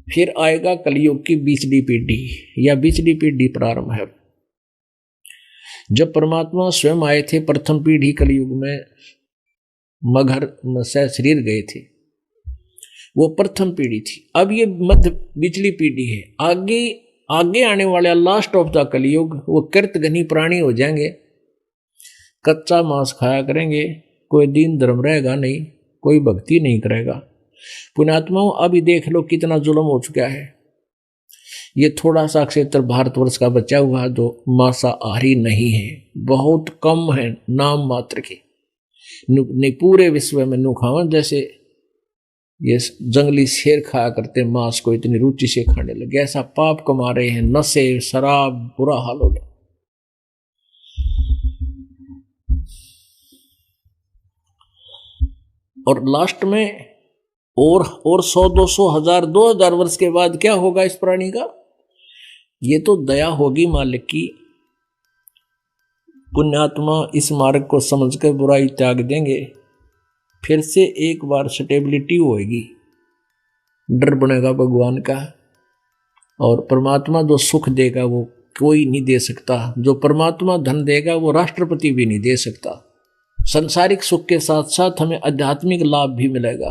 फिर आएगा कलयुग की 20वीं पीढ़ी या 20वीं पीढ़ी प्रारंभ है। जब परमात्मा स्वयं आए थे प्रथम पीढ़ी कलयुग में मगर से शरीर गए थे, वो प्रथम पीढ़ी थी। अब ये मध्य 20वीं पीढ़ी है। आगे आगे आने वाले लास्ट ऑफ द कलयुग वो कृतघ्नी प्राणी हो जाएंगे, कच्चा मांस खाया करेंगे, कोई दीन धर्म रहेगा नहीं, कोई भक्ति नहीं करेगा। पुण्यात्माओं अभी देख लो कितना जुल्म हो चुका है। ये थोड़ा सा क्षेत्र भारतवर्ष का बचा हुआ जो मांसाहारी नहीं है, बहुत कम है, नाम मात्र के। नहीं पूरे विश्व में नुखावन जैसे ये जंगली शेर खाया करते मांस को इतनी रुचि से खाने लगे, ऐसा पाप कमा रहे हैं, नशे शराब बुरा हाल हो गया। और लास्ट में और 100 200 1000 2000 वर्ष के बाद क्या होगा इस प्राणी का? ये तो दया होगी मालिक की। पुण्यात्मा इस मार्ग को समझकर बुराई त्याग देंगे, फिर से एक बार स्टेबिलिटी होगी, डर बनेगा भगवान का। और परमात्मा जो सुख देगा वो कोई नहीं दे सकता, जो परमात्मा धन देगा वो राष्ट्रपति भी नहीं दे सकता। संसारिक सुख के साथ साथ हमें आध्यात्मिक लाभ भी मिलेगा।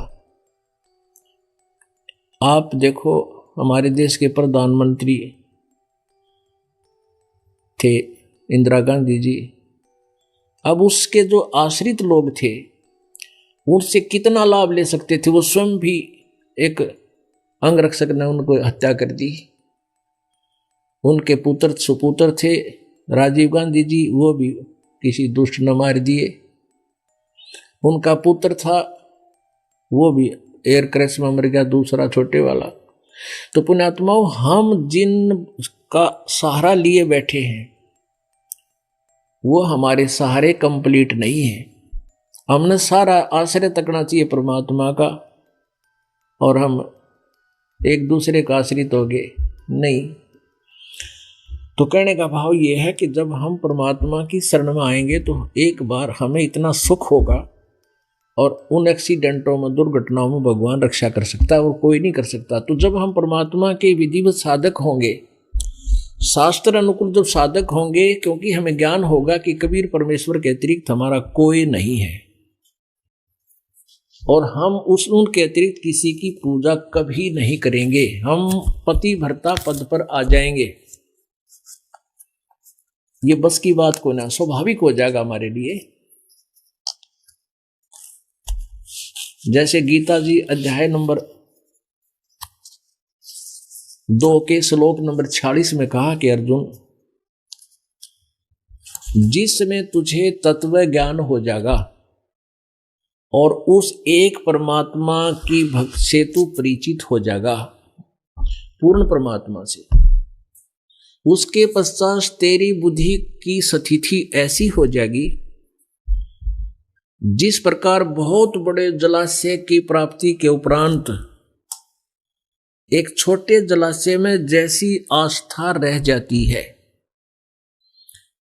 आप देखो हमारे देश के प्रधानमंत्री थे इंदिरा गांधी जी, अब उसके जो आश्रित लोग थे उनसे कितना लाभ ले सकते थे। वो स्वयं भी एक अंगरक्षक ने उनको हत्या कर दी। उनके पुत्र सुपुत्र थे राजीव गांधी जी, वो भी किसी दुष्ट ने मार दिए। उनका पुत्र था वो भी एयर क्रैश में मर गया, दूसरा छोटे वाला। तो पुण्यात्माओं हम जिन का सहारा लिए बैठे हैं वो हमारे सहारे कंप्लीट नहीं है। हमने सारा आश्रय तकना चाहिए परमात्मा का, और हम एक दूसरे का आश्रित हो गए नहीं। तो कहने का भाव ये है कि जब हम परमात्मा की शरण में आएंगे तो एक बार हमें इतना सुख होगा, और उन एक्सीडेंटों में दुर्घटनाओं में भगवान रक्षा कर सकता है और कोई नहीं कर सकता। तो जब हम परमात्मा के विधिवत साधक होंगे, शास्त्र अनुकूल जब साधक होंगे, क्योंकि हमें ज्ञान होगा कि कबीर परमेश्वर के अतिरिक्त हमारा कोई नहीं है, और हम उनके अतिरिक्त किसी की पूजा कभी नहीं करेंगे, हम पतिव्रता पद पर आ जाएंगे। ये बस की बात को ना, स्वाभाविक हो जाएगा हमारे लिए। जैसे गीता जी अध्याय नंबर 2 के श्लोक नंबर 46 में कहा कि अर्जुन, जिसमें तुझे तत्व ज्ञान हो जाएगा और उस एक परमात्मा की भक्ति से तू परिचित हो जाएगा, पूर्ण परमात्मा से, उसके पश्चात तेरी बुद्धि की स्थिति ऐसी हो जाएगी जिस प्रकार बहुत बड़े जलाशय की प्राप्ति के उपरांत एक छोटे जलाशय में जैसी आस्था रह जाती है,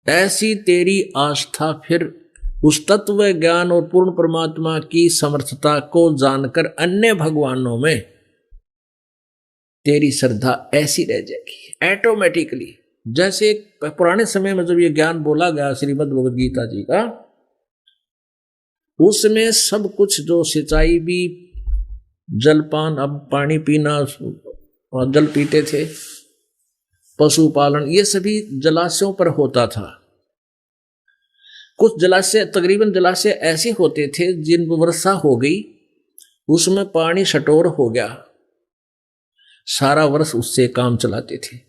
ऐसी तेरी आस्था फिर उस तत्व ज्ञान और पूर्ण परमात्मा की समर्थता को जानकर अन्य भगवानों में तेरी श्रद्धा ऐसी रह जाएगी ऑटोमेटिकली। जैसे पुराने समय में जब ये ज्ञान बोला गया श्रीमद् भगवद गीता जी का, उसमें सब कुछ जो सिंचाई भी, जलपान, अब पानी पीना और जल पीते थे, पशुपालन, ये सभी जलाशयों पर होता था। कुछ जलाशय, तकरीबन जलाशय ऐसे होते थे जिन वर्षा हो गई उसमें पानी शटोर हो गया, सारा वर्ष उससे काम चलाते थे।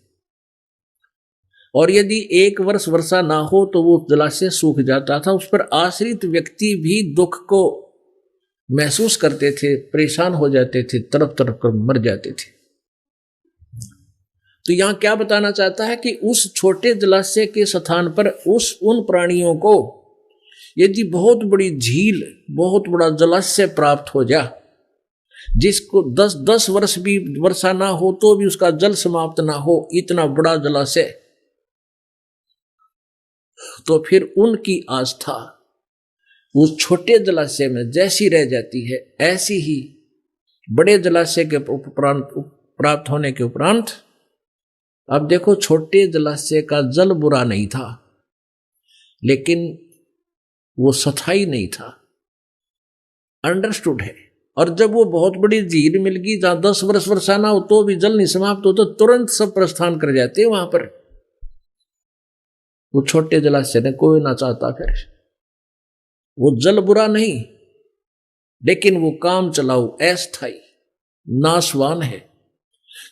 और यदि एक वर्ष वर्षा ना हो तो वो जलाशय सूख जाता था। उस पर आश्रित व्यक्ति भी दुख को महसूस करते थे, परेशान हो जाते थे, तरफ तरफ कर मर जाते थे। तो यहां क्या बताना चाहता है कि उस छोटे जलाशय के स्थान पर उन प्राणियों को यदि बहुत बड़ी झील, बहुत बड़ा जलाशय प्राप्त हो जाए, जिसको 10 वर्ष भी वर्षा ना हो तो भी उसका जल समाप्त ना हो, इतना बड़ा जलाशय, तो फिर उनकी आस्था उस छोटे जलाशय में जैसी रह जाती है, ऐसी ही बड़े जलाशय के उपरांत प्राप्त होने के उपरांत अब देखो, छोटे जलाशय का जल बुरा नहीं था, लेकिन वो स्थायी नहीं था, अंडरस्टूड है। और जब वो बहुत बड़ी झील मिल गई जहां 10 वर्ष बरसाना हो तो भी जल नहीं समाप्त हो, तो तुरंत सब प्रस्थान कर जाते हैं वहां पर। वो छोटे जलाशय ने कोई ना चाहता, फिर वो जल बुरा नहीं, लेकिन वो काम चलाऊ, अस्थायी, नाशवान है।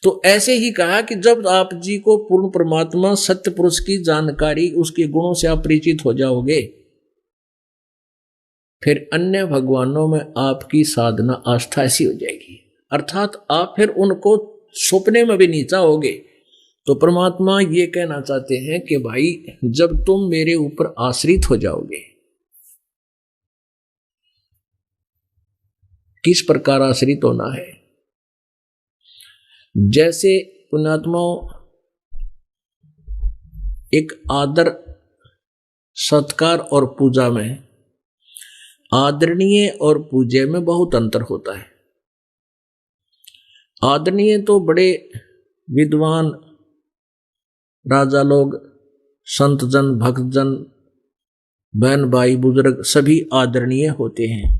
तो ऐसे ही कहा कि जब आप जी को पूर्ण परमात्मा सत्य पुरुष की जानकारी, उसके गुणों से आप परिचित हो जाओगे, फिर अन्य भगवानों में आपकी साधना आस्था ऐसी हो जाएगी, अर्थात आप फिर उनको सपने में भी नहीं चाहोगे। तो परमात्मा ये कहना चाहते हैं कि भाई, जब तुम मेरे ऊपर आश्रित हो जाओगे, किस प्रकार आश्रित होना है? जैसे पुण्यात्माओं, एक आदर, सत्कार और पूजा में, आदरणीय और पूज्य में बहुत अंतर होता है। आदरणीय तो बड़े विद्वान राजा लोग, संत जन, भक्त जन, बहन भाई, बुजुर्ग सभी आदरणीय होते हैं,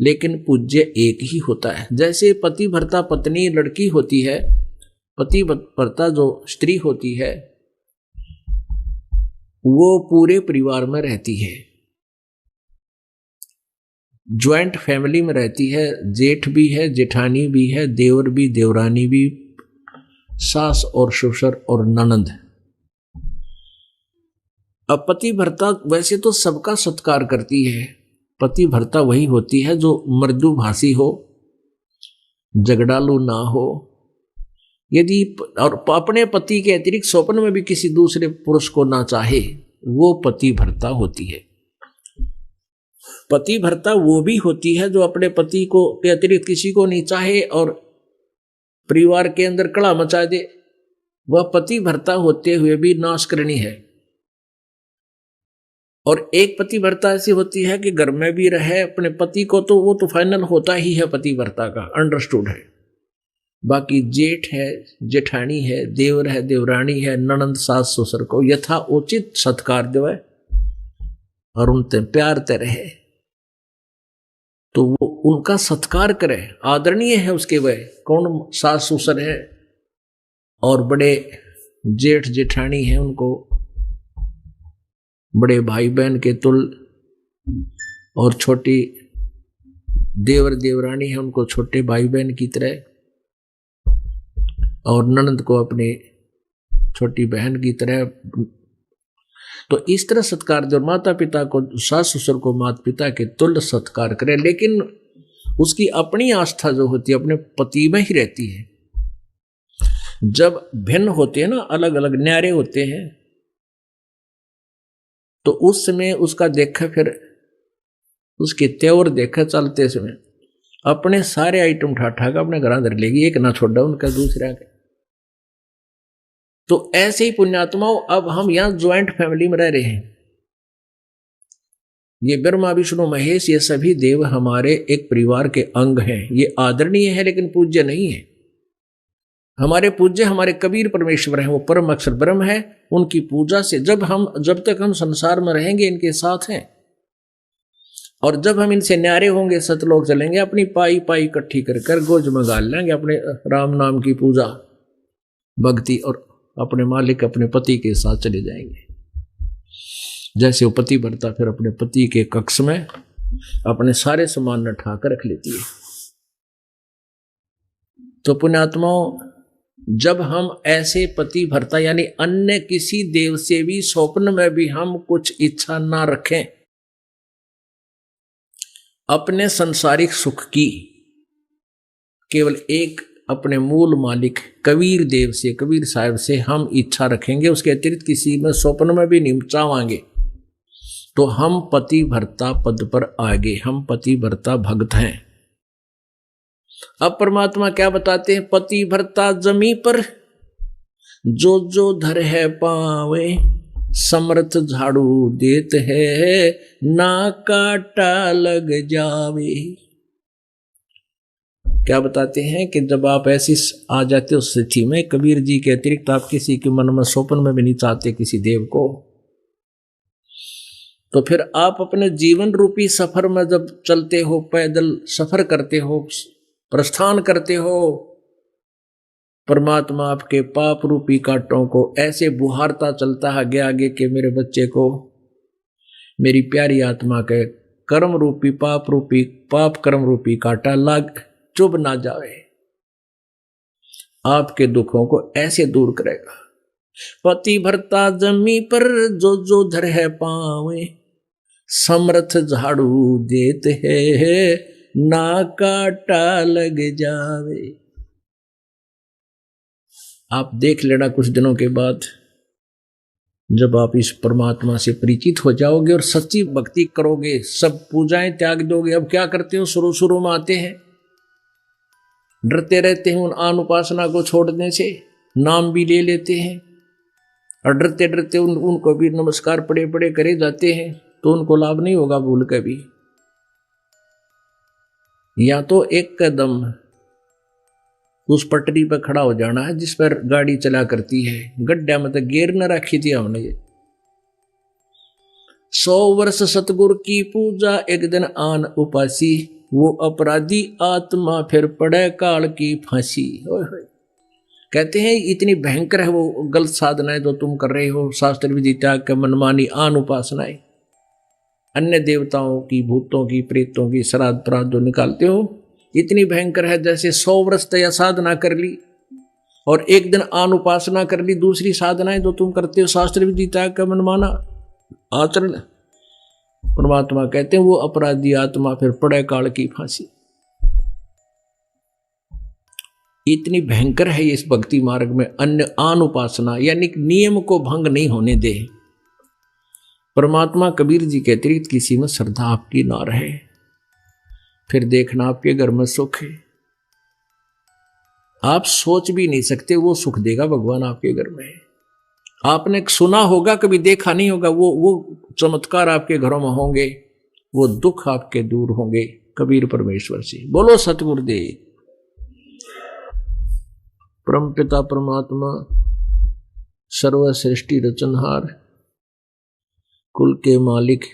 लेकिन पूज्य एक ही होता है। जैसे पति भर्ता पत्नी लड़की होती है, पति भर्ता जो स्त्री होती है वो पूरे परिवार में रहती है, ज्वाइंट फैमिली में रहती है, जेठ भी है, जेठानी भी है, देवर भी, देवरानी भी, सास और ससुर और ननद। अब पति भर्ता वैसे तो सबका सत्कार करती है, पति भर्ता वही होती है जो मृदुभाषी हो, झगड़ालू ना हो, यदि और अपने पति के अतिरिक्त स्वप्न में भी किसी दूसरे पुरुष को ना चाहे, वो पति भर्ता होती है। पति भर्ता वो भी होती है जो अपने पति को के अतिरिक्त किसी को नहीं चाहे और परिवार के अंदर कड़ा मचा दे, वह पति भर्ता होते हुए भी नाश करनी है। और एक पति भर्ता ऐसी होती है कि घर में भी रहे अपने पति को, तो वो तो फाइनल होता ही है पति भर्ता का, अंडरस्टूड है। बाकी जेठ है, जेठानी है, देवर है, देवरानी है, ननंद, सास ससुर को यथा उचित सत्कार देवे और उनसे प्यार ते रहे, तो वो उनका सत्कार करे, आदरणीय है उसके वह कौन सास ससुर है और बड़े जेठ जेठानी है, उनको बड़े भाई बहन के तुल, और छोटी देवर देवरानी है उनको छोटे भाई बहन की तरह, और ननद को अपने छोटी बहन की तरह। तो इस तरह सत्कार दे, और माता पिता को, सास ससुर को माता पिता के तुल्य सत्कार करे, लेकिन उसकी अपनी आस्था जो होती है अपने पति में ही रहती है। जब भिन्न होते हैं ना, अलग अलग न्यारे होते हैं, तो उस समय उसका देखा, फिर उसके तेवर देखा चलते समय अपने सारे आइटम ठाठा का अपने घर अंदर लेगी, एक ना छोड़ा उनका दूसरा का। तो ऐसे ही पुण्यात्माओं, अब हम यहां ज्वाइंट फैमिली में रह रहे हैं, ये ब्रह्मा विष्णु महेश ये सभी देव हमारे एक परिवार के अंग हैं। ये आदरणीय है लेकिन पूज्य नहीं है। हमारे पूज्य हमारे कबीर परमेश्वर हैं, वो परम अक्षर ब्रह्म है। उनकी पूजा से जब तक हम संसार में रहेंगे इनके साथ हैं, और जब हम इनसे न्यारे होंगे, सतलोक चलेंगे, अपनी पाई पाई इकट्ठी कर गोज में गाल लेंगे अपने राम नाम की पूजा भक्ति, और अपने मालिक अपने पति के साथ चले जाएंगे। जैसे वो पति भरता फिर अपने पति के कक्ष में अपने सारे सामान उठा कर रख लेती है। तो पुण्यात्माओं, जब हम ऐसे पति भरता यानी अन्य किसी देव से भी स्वप्न में भी हम कुछ इच्छा ना रखें, अपने संसारिक सुख की केवल एक अपने मूल मालिक कबीर देव से, कबीर साहब से हम इच्छा रखेंगे, उसके अतिरिक्त किसी में स्वप्न में भी नहीं चाहेंगे, तो हम पति भरता पद पर आगे, हम पति भरता भक्त हैं। अब परमात्मा क्या बताते हैं? पति भरता जमी पर जो जो धर है पावे, समर्थ झाड़ू देत है ना काटा लग जावे। क्या बताते हैं कि जब आप ऐसी आ जाते हो स्थिति में, कबीर जी के अतिरिक्त आप किसी के मन में स्वप्न में भी नहीं चाहते किसी देव को, तो फिर आप अपने जीवन रूपी सफर में जब चलते हो, पैदल सफर करते हो, प्रस्थान करते हो, परमात्मा आपके पाप रूपी कांटों को ऐसे बुहारता चलता है आगे आगे कि मेरे बच्चे को मेरी प्यारी आत्मा के कर्म रूपी पाप कर्म रूपी कांटा लग चुभ ना जाए, आपके दुखों को ऐसे दूर करेगा। पति भरता जमी पर जो धर है पावे, समर्थ झाड़ू देते है ना काटा लग जावे। आप देख लेना कुछ दिनों के बाद जब आप इस परमात्मा से परिचित हो जाओगे और सच्ची भक्ति करोगे, सब पूजाएं त्याग दोगे। अब क्या करते हो, शुरू शुरू में आते हैं, डरते रहते हैं उन आन उपासना को छोड़ने से, नाम भी ले लेते हैं और डरते डरते उनको भी नमस्कार पड़े पड़े करे जाते हैं, तो उनको लाभ नहीं होगा भूल के भी। या तो एक कदम उस पटरी पर खड़ा हो जाना है जिस पर गाड़ी चला करती है, गड्ढा में तो गियर न रखी थी हमने। 100 वर्ष सतगुरु की पूजा एक दिन आन उपासी, वो अपराधी आत्मा फिर पड़े काल की फांसी। कहते हैं इतनी भयंकर है वो गलत साधनाएं जो तुम कर रहे हो, शास्त्र विधि त्याग के मनमानी आन उपासनाएं, अन्य देवताओं की, भूतों की, प्रेतों की श्राद्ध प्राद्ध जो निकालते हो, इतनी भयंकर है। जैसे 100 वर्ष तय साधना कर ली और एक दिन आन उपासना कर ली, दूसरी साधनाएं जो तुम करते हो शास्त्र विधि त्याग का मनमाना आचरण, परमात्मा कहते हैं वो अपराधी आत्मा फिर पड़े काल की फांसी। इतनी भयंकर है इस भक्ति मार्ग में अन्य आन उपासना, यानी नियम को भंग नहीं होने दे। परमात्मा कबीर जी के अतिरिक्त किसी में श्रद्धा आपकी ना रहे, फिर देखना आपके घर में सुख है। आप सोच भी नहीं सकते वो सुख देगा भगवान आपके घर में। आपने सुना होगा, कभी देखा नहीं होगा। वो चमत्कार आपके घरों में होंगे, वो दुख आपके दूर होंगे कबीर परमेश्वर से। बोलो सतगुरुदेव। परम पिता परमात्मा सर्व सृष्टि रचनहार, कुल के मालिक,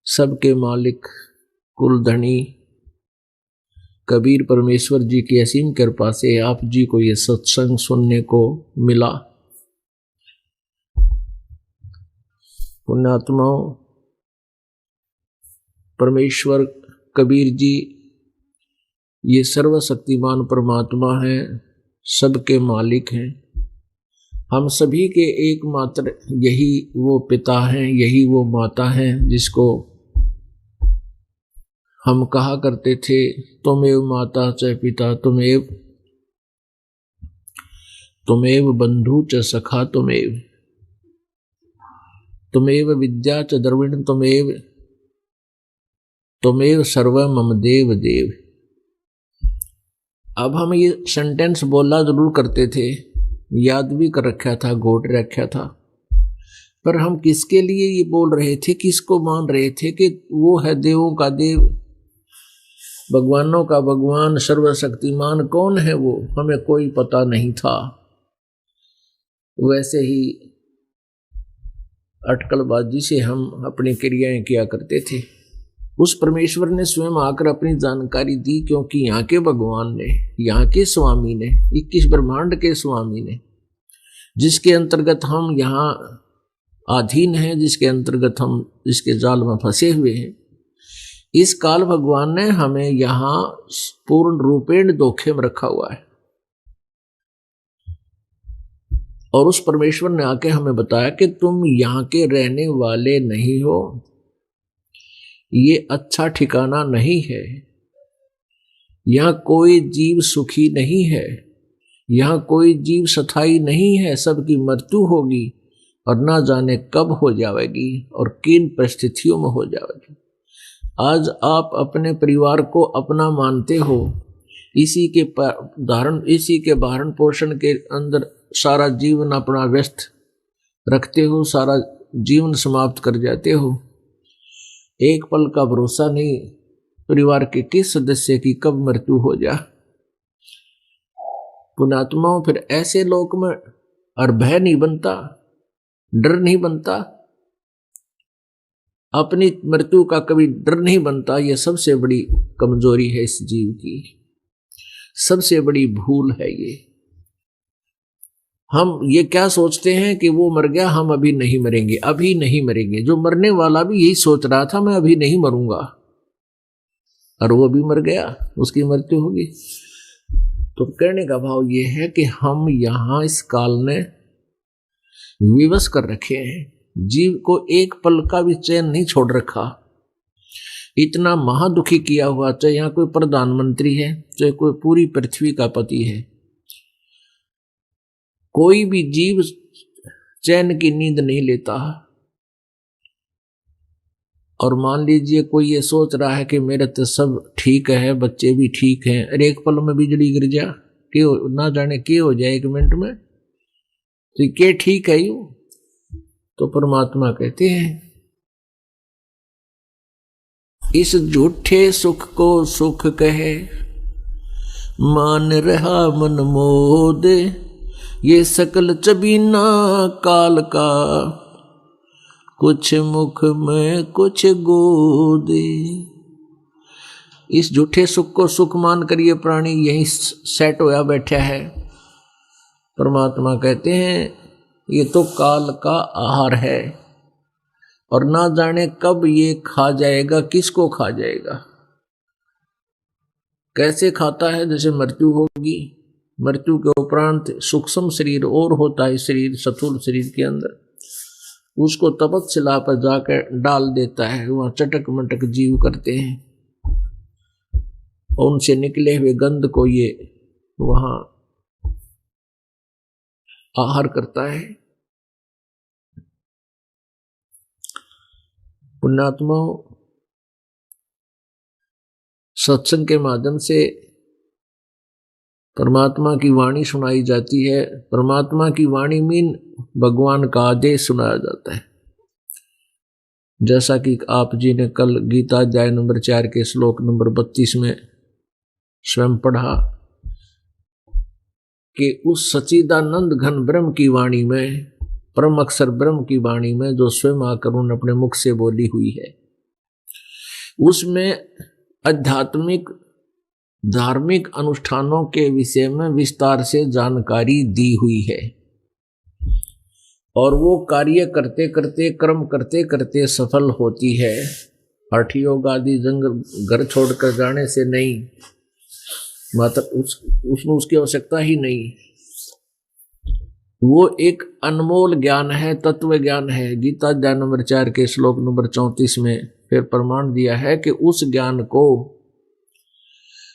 सबके मालिक, कुल धनी कबीर परमेश्वर जी की असीम कृपा से आप जी को ये सत्संग सुनने को मिला। पुण्यात्माओं, परमेश्वर कबीर जी ये सर्वशक्तिमान परमात्मा है, सबके मालिक हैं। हम सभी के एकमात्र यही वो पिता हैं, यही वो माता हैं जिसको हम कहा करते थे, तुमेव माता च पिता तुमेव बंधु च सखा तुमेव विद्या च द्रविण तुमेव सर्व मम देव देव। अब हम ये सेंटेंस बोला जरूर करते थे, याद भी कर रखा था, घोट रखा था, पर हम किसके लिए ये बोल रहे थे, किसको मान रहे थे कि वो है देवों का देव, भगवानों का भगवान, सर्वशक्तिमान कौन है वो, हमें कोई पता नहीं था। वैसे ही अटकलबाजी से हम अपनी क्रियाएं किया करते थे। उस परमेश्वर ने स्वयं आकर अपनी जानकारी दी, क्योंकि यहाँ के भगवान ने, यहाँ के स्वामी ने, 21 ब्रह्मांड के स्वामी ने, जिसके अंतर्गत हम यहाँ अधीन हैं, जिसके अंतर्गत हम इसके जाल में फंसे हुए हैं, इस काल भगवान ने हमें यहाँ पूर्ण रूपेण धोखे में रखा हुआ है। और उस परमेश्वर ने आके हमें बताया कि तुम यहाँ के रहने वाले नहीं हो, ये अच्छा ठिकाना नहीं है, यहाँ कोई जीव सुखी नहीं है, यहाँ कोई जीव स्थायी नहीं है, सबकी मृत्यु होगी और ना जाने कब हो जाएगी और किन परिस्थितियों में हो जाएगी। आज आप अपने परिवार को अपना मानते हो, इसी के भरण पोषण के अंदर सारा जीवन अपना व्यस्त रखते हो, सारा जीवन समाप्त कर जाते हो। एक पल का भरोसा नहीं परिवार के किस सदस्य की कब मृत्यु हो जा। पुण्यात्माओं, फिर ऐसे लोक में और भय नहीं बनता, डर नहीं बनता, अपनी मृत्यु का कभी डर नहीं बनता। यह सबसे बड़ी कमजोरी है इस जीव की, सबसे बड़ी भूल है ये। हम ये क्या सोचते हैं कि वो मर गया, हम अभी नहीं मरेंगे, अभी नहीं मरेंगे। जो मरने वाला भी यही सोच रहा था, मैं अभी नहीं मरूंगा, और वो भी मर गया, उसकी मृत्यु होगी। तो कहने का भाव ये है कि हम यहां इस काल ने विवश कर रखे हैं, जीव को एक पल का भी चैन नहीं छोड़ रखा। इतना महादुखी किया हुआ, चाहे यहाँ कोई प्रधानमंत्री है, चाहे कोई पूरी पृथ्वी का पति है, कोई भी जीव चैन की नींद नहीं लेता। और मान लीजिए कोई ये सोच रहा है कि मेरे तो सब ठीक है, बच्चे भी ठीक हैं, अरे एक पल में बिजली गिर जा, क्यों ना जाने क्या हो जाए एक मिनट में, तो क्या ठीक है यू? तो परमात्मा कहते हैं इस झूठे सुख को सुख कहे, मान रहा मन मोद, ये सकल चबीना काल का, कुछ मुख में कुछ गोदे। इस झूठे सुख को सुख मान कर ये प्राणी यहीं सेट होया बैठा है। परमात्मा कहते हैं ये तो काल का आहार है, और ना जाने कब ये खा जाएगा, किसको खा जाएगा, कैसे खाता है। जैसे मृत्यु होगी, मृत्यु के उपरांत सूक्ष्म शरीर और होता है, शरीर स्थूल शरीर के अंदर, उसको तपस्या पर जाकर डाल देता है, वहां चटक मटक जीव करते हैं, और उनसे निकले हुए गंध को ये वहां आहार करता है। पुण्यात्माओं, सत्संग के माध्यम से परमात्मा की वाणी सुनाई जाती है। परमात्मा की वाणी मीन भगवान का आदेश सुनाया जाता है। जैसा कि आप जी ने कल गीता अध्याय नंबर 4 के श्लोक नंबर 32 में स्वयं पढ़ा कि उस सच्चिदानंद घन ब्रह्म की वाणी में, परम अक्षर ब्रह्म की वाणी में, जो स्वयं आकर उन्होंने अपने मुख से बोली हुई है, उसमें आध्यात्मिक धार्मिक अनुष्ठानों के विषय में विस्तार से जानकारी दी हुई है। और वो कार्य करते करते, कर्म करते करते सफल होती है। हठ योग आदि जंगल घर छोड़कर जाने से नहीं, मात्र उसमें उसकी आवश्यकता ही नहीं। वो एक अनमोल ज्ञान है, तत्व ज्ञान है। गीता अध्याय नंबर 4 के श्लोक नंबर 34 में फिर प्रमाण दिया है कि उस ज्ञान को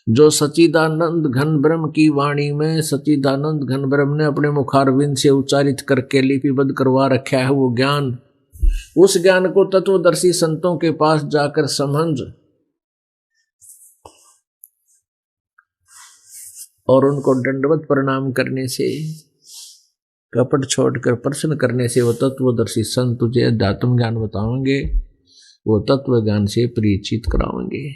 जो सच्चिदानंद घन ब्रह्म की वाणी में सच्चिदानंद घन ब्रह्म ने अपने मुखारविंद से उच्चारित करके लिपिबद्ध करवा रखा है, वो ज्ञान, उस ज्ञान को तत्वदर्शी संतों के पास जाकर समझ और उनको दंडवत प्रणाम करने से, कपट छोड़कर प्रश्न करने से वो तत्वदर्शी संत तुझे अध्यात्म ज्ञान बताएंगे, वो तत्व ज्ञान से परिचित कराएंगे।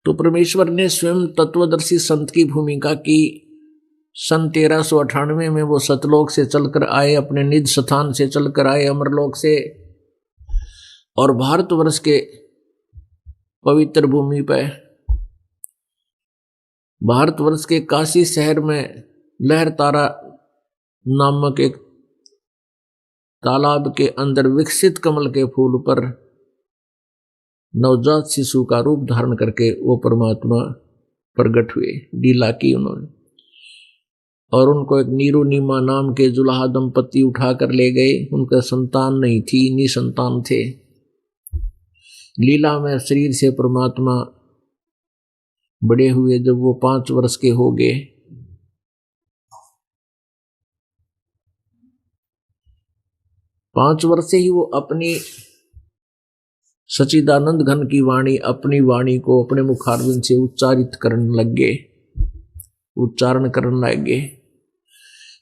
तो परमेश्वर ने स्वयं तत्वदर्शी संत की भूमिका की। सन 1398 में वो सतलोक से चलकर आए, अपने निज स्थान से चलकर आए अमरलोक से, और भारतवर्ष के पवित्र भूमि पर, भारतवर्ष के काशी शहर में लहर तारा नामक एक तालाब के अंदर विकसित कमल के फूल पर नवजात शिशु का रूप धारण करके वो परमात्मा प्रकट हुए, लीला की उन्होंने। और उनको एक नीरू नीमा नाम के जुलाहा दंपति उठाकर ले गए। उनका संतान नहीं थी, निसंतान थे। लीला में शरीर से परमात्मा बड़े हुए। जब वो 5 वर्ष के हो गए, पांच वर्ष से ही वो अपनी सच्चिदानंद घन की वाणी, अपनी वाणी को अपने मुखारविंद से उच्चारित करने लग गए, उच्चारण करने लग गए।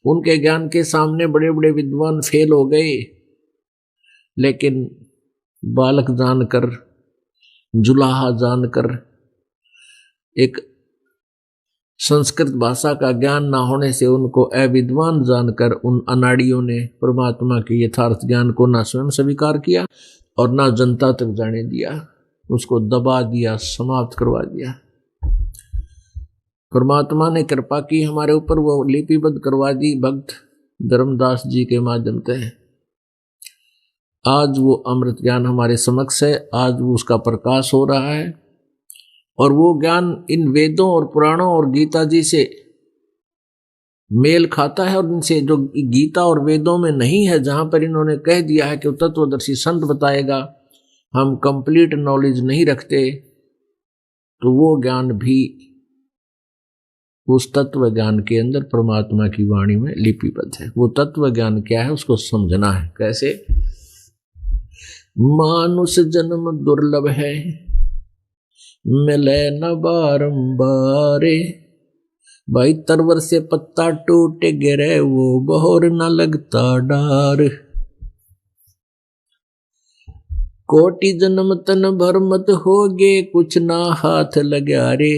उनके ज्ञान के सामने बड़े बड़े विद्वान फेल हो गए, लेकिन बालक जानकर, जुलाहा जानकर, एक संस्कृत भाषा का ज्ञान ना होने से उनको अविद्वान जानकर उन अनाड़ियों ने परमात्मा के यथार्थ ज्ञान को ना स्वयं स्वीकार किया और ना जनता तक जाने दिया, उसको दबा दिया, समाप्त करवा दिया। परमात्मा ने कृपा की हमारे ऊपर, वो लिपिबद्ध करवा दी भक्त धर्मदास जी के माध्यम से। आज वो अमृत ज्ञान हमारे समक्ष है, आज वो उसका प्रकाश हो रहा है और वो ज्ञान इन वेदों और पुराणों और गीता जी से मेल खाता है और इनसे जो गीता और वेदों में नहीं है, जहां पर इन्होंने कह दिया है कि तत्वदर्शी संत बताएगा, हम कंप्लीट नॉलेज नहीं रखते, तो वो ज्ञान भी उस तत्व ज्ञान के अंदर परमात्मा की वाणी में लिपिबद्ध है। वो तत्व ज्ञान क्या है उसको समझना है। कैसे? मानुष जन्म दुर्लभ है, मिले न बारंबारे, भाई तरवर से पत्ता टूट गिरे वो बहोर न लगता डार। कोटि जन्म तन भर मत होगे, कुछ ना हाथ लगा रे,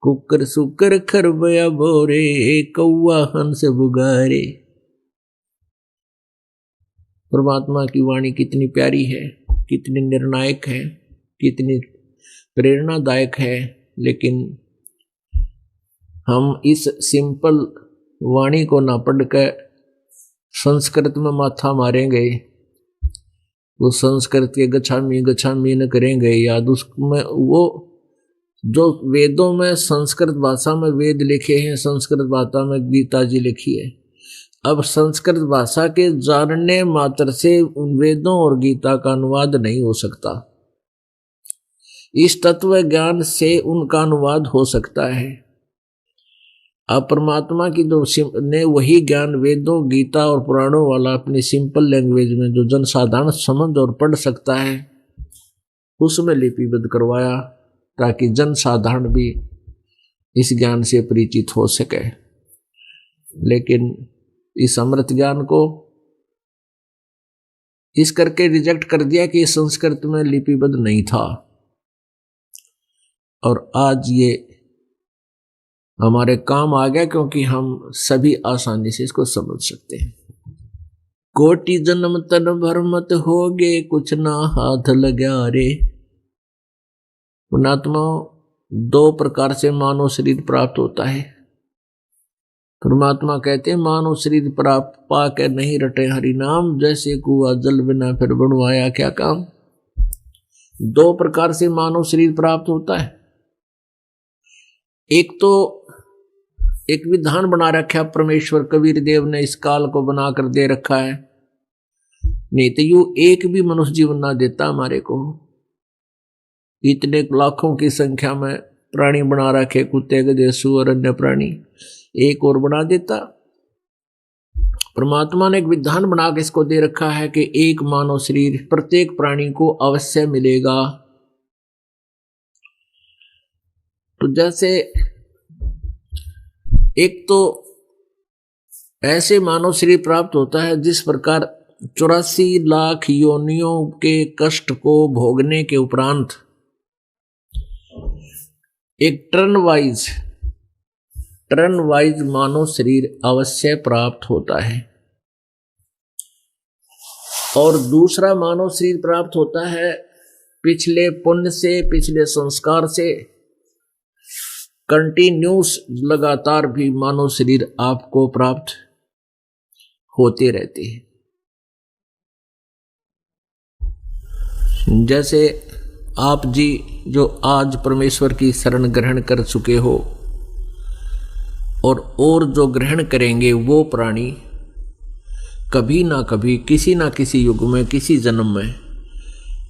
कुकर सुकर खरबया बोरे, कौआ हंस बुगारे। परमात्मा की वाणी कितनी प्यारी है, कितनी निर्णायक है, कितनी प्रेरणादायक है, लेकिन हम इस सिंपल वाणी को ना पढ़कर संस्कृत में माथा मारेंगे, वो संस्कृत के गच्छामी गच्छामी न करेंगे याद, उसमें वो जो वेदों में संस्कृत भाषा में वेद लिखे हैं, संस्कृत भाषा में गीता जी लिखी है। अब संस्कृत भाषा के जानने मात्र से उन वेदों और गीता का अनुवाद नहीं हो सकता, इस तत्व ज्ञान से उनका अनुवाद हो सकता है। अब परमात्मा की जो ने वही ज्ञान वेदों, गीता और पुराणों वाला अपनी सिंपल लैंग्वेज में जो जनसाधारण समझ और पढ़ सकता है, उसमें लिपिबद्ध करवाया ताकि जनसाधारण भी इस ज्ञान से परिचित हो सके। लेकिन इस अमृत ज्ञान को इस करके रिजेक्ट कर दिया कि संस्कृत में लिपिबद्ध नहीं था, और आज ये हमारे काम आ गया क्योंकि हम सभी आसानी से इसको समझ सकते हैं। कोटि जन्म तन भर मत होगे, कुछ ना हाथ लगा रे। पुणात्मा दो प्रकार से मानव शरीर प्राप्त होता है। परमात्मा कहते हैं मानव शरीर प्राप्त पाके नहीं रटे हरि नाम, जैसे कुआ जल बिना फिर बनवाया क्या काम। दो प्रकार से मानव शरीर प्राप्त होता है। एक तो एक विधान बना रखा परमेश्वर कबीर देव ने, इस काल को बनाकर दे रखा है, नहीं तो यू एक भी मनुष्य जीवन ना देता हमारे को। इतने लाखों की संख्या में प्राणी बना रखे, कुत्ते गधे सुअर अन्य प्राणी, एक और बना देता। परमात्मा ने एक विधान बना के इसको दे रखा है कि एक मानव शरीर प्रत्येक प्राणी को अवश्य मिलेगा। तो जैसे एक तो ऐसे मानव शरीर प्राप्त होता है जिस प्रकार 84 लाख योनियों के कष्ट को भोगने के उपरांत एक टर्न वाइज मानव शरीर अवश्य प्राप्त होता है, और दूसरा मानव शरीर प्राप्त होता है पिछले पुण्य से, पिछले संस्कार से कंटिन्यूस लगातार भी मानव शरीर आपको प्राप्त होते रहते हैं। जैसे आप जी जो आज परमेश्वर की शरण ग्रहण कर चुके हो और जो ग्रहण करेंगे वो प्राणी कभी ना कभी किसी ना किसी युग में, किसी जन्म में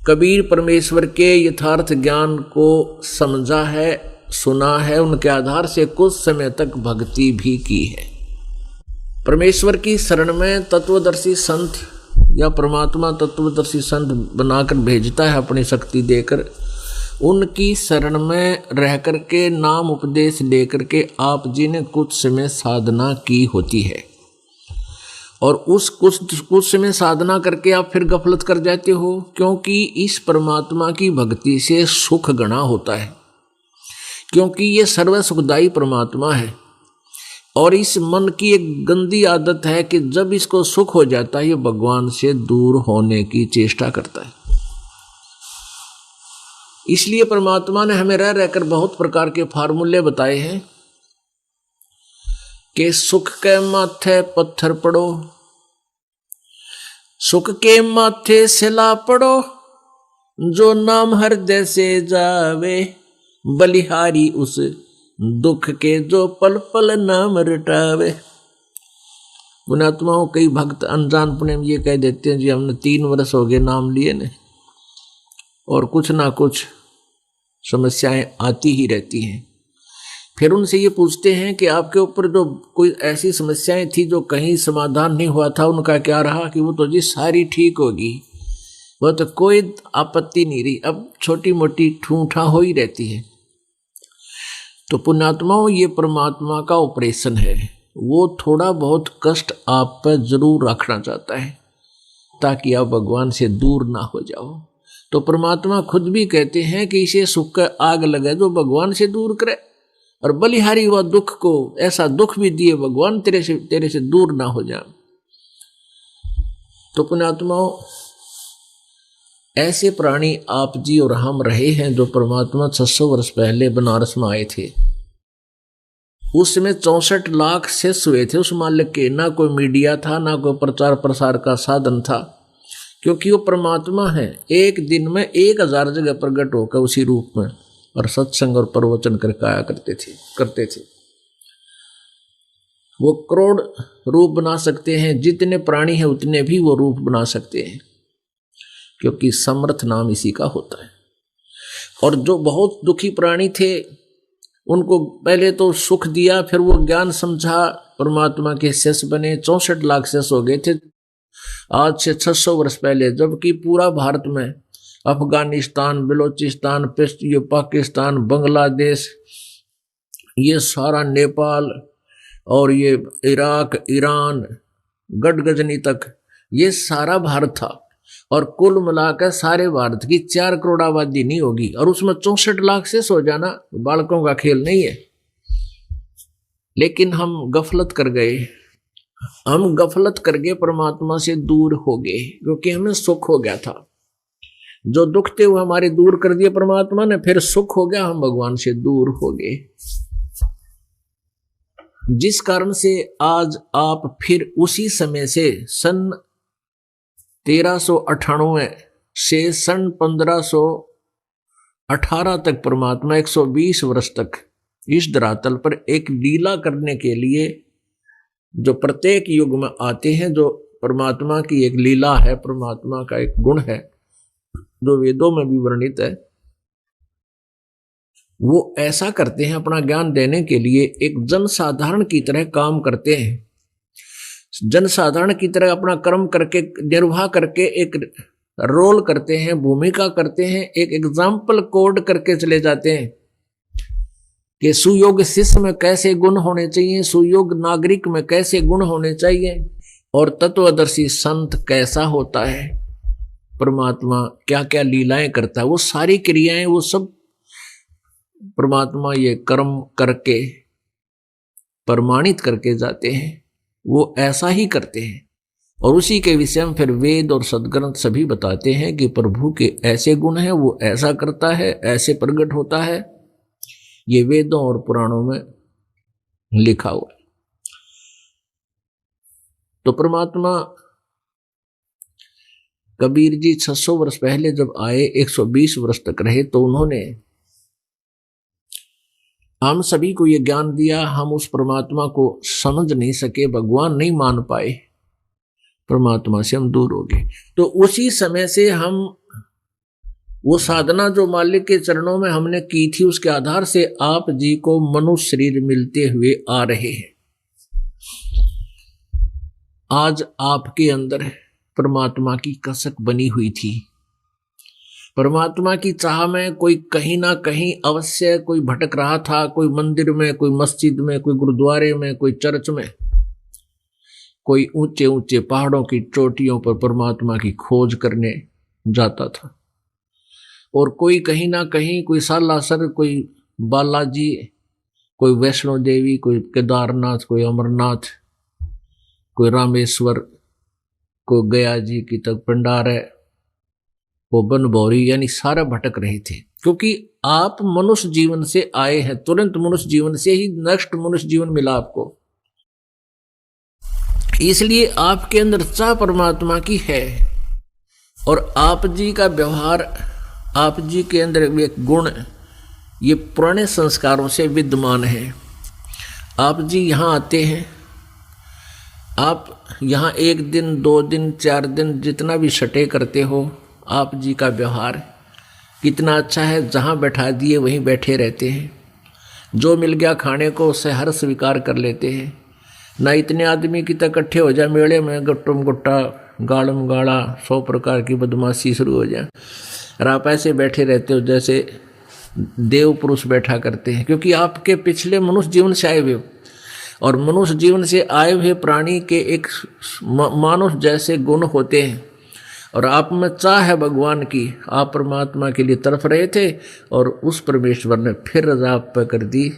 कबीर परमेश्वर के यथार्थ ज्ञान को समझा है, सुना है, उनके आधार से कुछ समय तक भक्ति भी की है। परमेश्वर की शरण में तत्वदर्शी संत या परमात्मा तत्वदर्शी संत बनाकर भेजता है अपनी शक्ति देकर, उनकी शरण में रह करके नाम उपदेश लेकर के आप जी ने कुछ समय साधना की होती है, और उस कुछ समय साधना करके आप फिर गफलत कर जाते हो, क्योंकि इस परमात्मा की भक्ति से सुख गणा होता है, क्योंकि ये सर्व सुखदायी परमात्मा है। और इस मन की एक गंदी आदत है कि जब इसको सुख हो जाता है ये भगवान से दूर होने की चेष्टा करता है। इसलिए परमात्मा ने हमें रह रहकर बहुत प्रकार के फार्मूले बताए हैं कि सुख के माथे पत्थर पड़ो, सुख के माथे सिला पड़ो, जो नाम हृदय से जावे, बलिहारी उस दुख के जो पल पल नाम रटावे। पुण्यात्माओं, कई भक्त अनजानपने में ये कह देते हैं जी हमने 3 वर्ष हो गए नाम लिए ने, और कुछ ना कुछ समस्याएं आती ही रहती हैं। फिर उनसे ये पूछते हैं कि आपके ऊपर जो कोई ऐसी समस्याएं थी जो कहीं समाधान नहीं हुआ था, उनका क्या रहा? कि वो तो जी सारी ठीक होगी, वो तो कोई आपत्ति नहीं रही, अब छोटी मोटी ठूठा हो ही रहती है। तो पुण्यात्माओं, ये परमात्मा का ऑपरेशन है। वो थोड़ा बहुत कष्ट आप पर जरूर रखना चाहता है ताकि आप भगवान से दूर ना हो जाओ। तो परमात्मा खुद भी कहते हैं कि इसे सुख का आग लगे जो भगवान से दूर करे, और बलिहारी हुआ दुख को ऐसा दुख भी दिए भगवान तेरे से दूर ना हो जाए। तो पुण्यात्माओं, ऐसे प्राणी आप जी और हम रहे हैं जो परमात्मा 600 वर्ष पहले बनारस में आए थे। उस समय 64 लाख शिष्य हुए थे उस मालिक के। ना कोई मीडिया था, ना कोई प्रचार प्रसार का साधन था, क्योंकि वो परमात्मा है। एक दिन में 1000 जगह प्रकट होकर उसी रूप में और सत्संग और प्रवचन करके आया करते थे। वो करोड़ रूप बना सकते हैं, जितने प्राणी हैं उतने भी वो रूप बना सकते हैं, क्योंकि समर्थ नाम इसी का होता है। और जो बहुत दुखी प्राणी थे उनको पहले तो सुख दिया, फिर वो ज्ञान समझा, परमात्मा के शिष्य बने। 64 लाख शिष्य हो गए थे आज से 600 वर्ष पहले, जबकि पूरा भारत में अफगानिस्तान, बलोचिस्तान, पाकिस्तान, बांग्लादेश, ये सारा नेपाल और ये इराक, ईरान, गढ़गजनी तक, ये सारा भारत था। और कुल मिलाकर सारे भारत की 4 करोड़ आबादी नहीं होगी, और उसमें 64 लाख से हो जाना बालकों का खेल नहीं है। लेकिन हम गफलत कर गए, हम गफलत करके परमात्मा से दूर हो गए, क्योंकि हमें सुख हो गया था। जो दुख थे वो हमारे दूर कर दिए परमात्मा ने, फिर सुख हो गया, हम भगवान से दूर हो गए। जिस कारण से आज आप फिर उसी समय से सन 1398 से सन 1518 तक परमात्मा 120 वर्ष तक इस धरातल पर एक लीला करने के लिए जो प्रत्येक युग में आते हैं, जो परमात्मा की एक लीला है, परमात्मा का एक गुण है जो वेदों में भी वर्णित है, वो ऐसा करते हैं अपना ज्ञान देने के लिए। एक जनसाधारण की तरह काम करते हैं, जनसाधारण की तरह अपना कर्म करके, निर्वाह करके एक रोल करते हैं, भूमिका करते हैं, एक एग्जाम्पल कोड करके चले जाते हैं कि सुयोग्य शिष्य में कैसे गुण होने चाहिए, सुयोग्य नागरिक में कैसे गुण होने चाहिए, और तत्वदर्शी संत कैसा होता है, परमात्मा क्या क्या लीलाएं करता है, वो सारी क्रियाएं, वो सब परमात्मा ये कर्म करके प्रमाणित करके जाते हैं। वो ऐसा ही करते हैं, और उसी के विषय में फिर वेद और सदग्रंथ सभी बताते हैं कि प्रभु के ऐसे गुण हैं, वो ऐसा करता है, ऐसे प्रकट होता है। ये वेदों और पुराणों में लिखा हुआ है। तो परमात्मा कबीर जी 600 वर्ष पहले जब आए, 120 वर्ष तक रहे, तो उन्होंने हम सभी को ये ज्ञान दिया। हम उस परमात्मा को समझ नहीं सके, भगवान नहीं मान पाए, परमात्मा से हम दूर हो गए। तो उसी समय से हम वो साधना जो मालिक के चरणों में हमने की थी, उसके आधार से आप जी को मनुष्य शरीर मिलते हुए आ रहे हैं। आज आपके अंदर परमात्मा की कसक बनी हुई थी। परमात्मा की चाह में कोई कहीं ना कहीं अवश्य कोई भटक रहा था, कोई मंदिर में, कोई मस्जिद में, कोई गुरुद्वारे में, कोई चर्च में, कोई ऊंचे ऊंचे पहाड़ों की चोटियों पर परमात्मा की खोज करने जाता था, और कोई कहीं ना कहीं, कोई सालासर, कोई बालाजी, कोई वैष्णो देवी, कोई केदारनाथ, कोई अमरनाथ, कोई रामेश्वर, कोई गया जी की तक भंडार है, वो बनभौरी, यानी सारा भटक रहे थे। क्योंकि आप मनुष्य जीवन से आए हैं, तुरंत मनुष्य जीवन से ही नेक्स्ट मनुष्य जीवन मिला आपको, इसलिए आपके अंदर चाह परमात्मा की है। और आप जी का व्यवहार, आप जी के अंदर एक गुण, ये पुराने संस्कारों से विद्यमान है। आप जी यहाँ आते हैं, आप यहाँ 1 दिन 2 दिन 4 दिन जितना भी सटे करते हो, आप जी का व्यवहार कितना अच्छा है। जहाँ बैठा दिए वहीं बैठे रहते हैं, जो मिल गया खाने को उससे हर स्वीकार कर लेते हैं। ना इतने आदमी की तक इकट्ठे हो जाए मेले में, गुट्टम गुट्टा गाड़म गाड़ा 100 प्रकार की बदमाशी शुरू हो जाए, और आप ऐसे बैठे रहते हो जैसे देव पुरुष बैठा करते हैं। क्योंकि आपके पिछले मनुष्य जीवन से आए हुए हो, और मनुष्य जीवन से आए हुए प्राणी के एक मानुष जैसे गुण होते हैं, और आप में चाह है भगवान की, आप परमात्मा के लिए तरफ रहे थे, और उस परमेश्वर ने फिर रजा आप पर कर दी,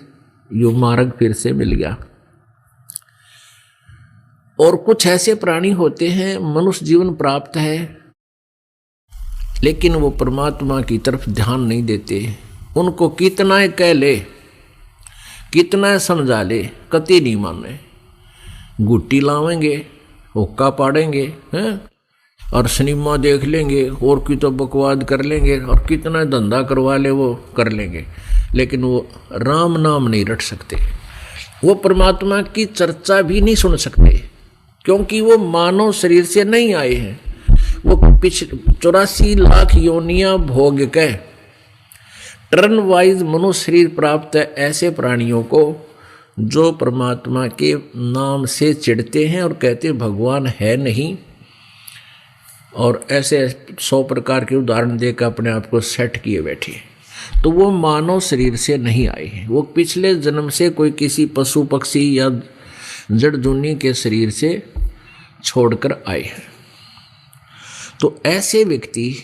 यो मार्ग फिर से मिल गया। और कुछ ऐसे प्राणी होते हैं, मनुष्य जीवन प्राप्त है, लेकिन वो परमात्मा की तरफ ध्यान नहीं देते। उनको कितना कह ले, कितना समझा ले, कति नहीं माने। गुट्टी लावेंगे, हुक्का पाड़ेंगे हैं, और सिनेमा देख लेंगे, और की तो बकवाद कर लेंगे, और कितना धंधा करवा ले वो कर लेंगे, लेकिन वो राम नाम नहीं रट सकते, वो परमात्मा की चर्चा भी नहीं सुन सकते, क्योंकि वो मानव शरीर से नहीं आए हैं। वो 84 लाख योनियां भोग के टर्न वाइज मनुष्य शरीर प्राप्त है ऐसे प्राणियों को, जो परमात्मा के नाम से चिढ़ते हैं और कहते भगवान है नहीं, और ऐसे 100 प्रकार के उदाहरण देकर अपने आप को सेट किए बैठे। तो वो मानव शरीर से नहीं आए हैं, वो पिछले जन्म से कोई किसी पशु पक्षी या जड़ जूनी के शरीर से छोड़कर आए हैं। तो ऐसे व्यक्ति,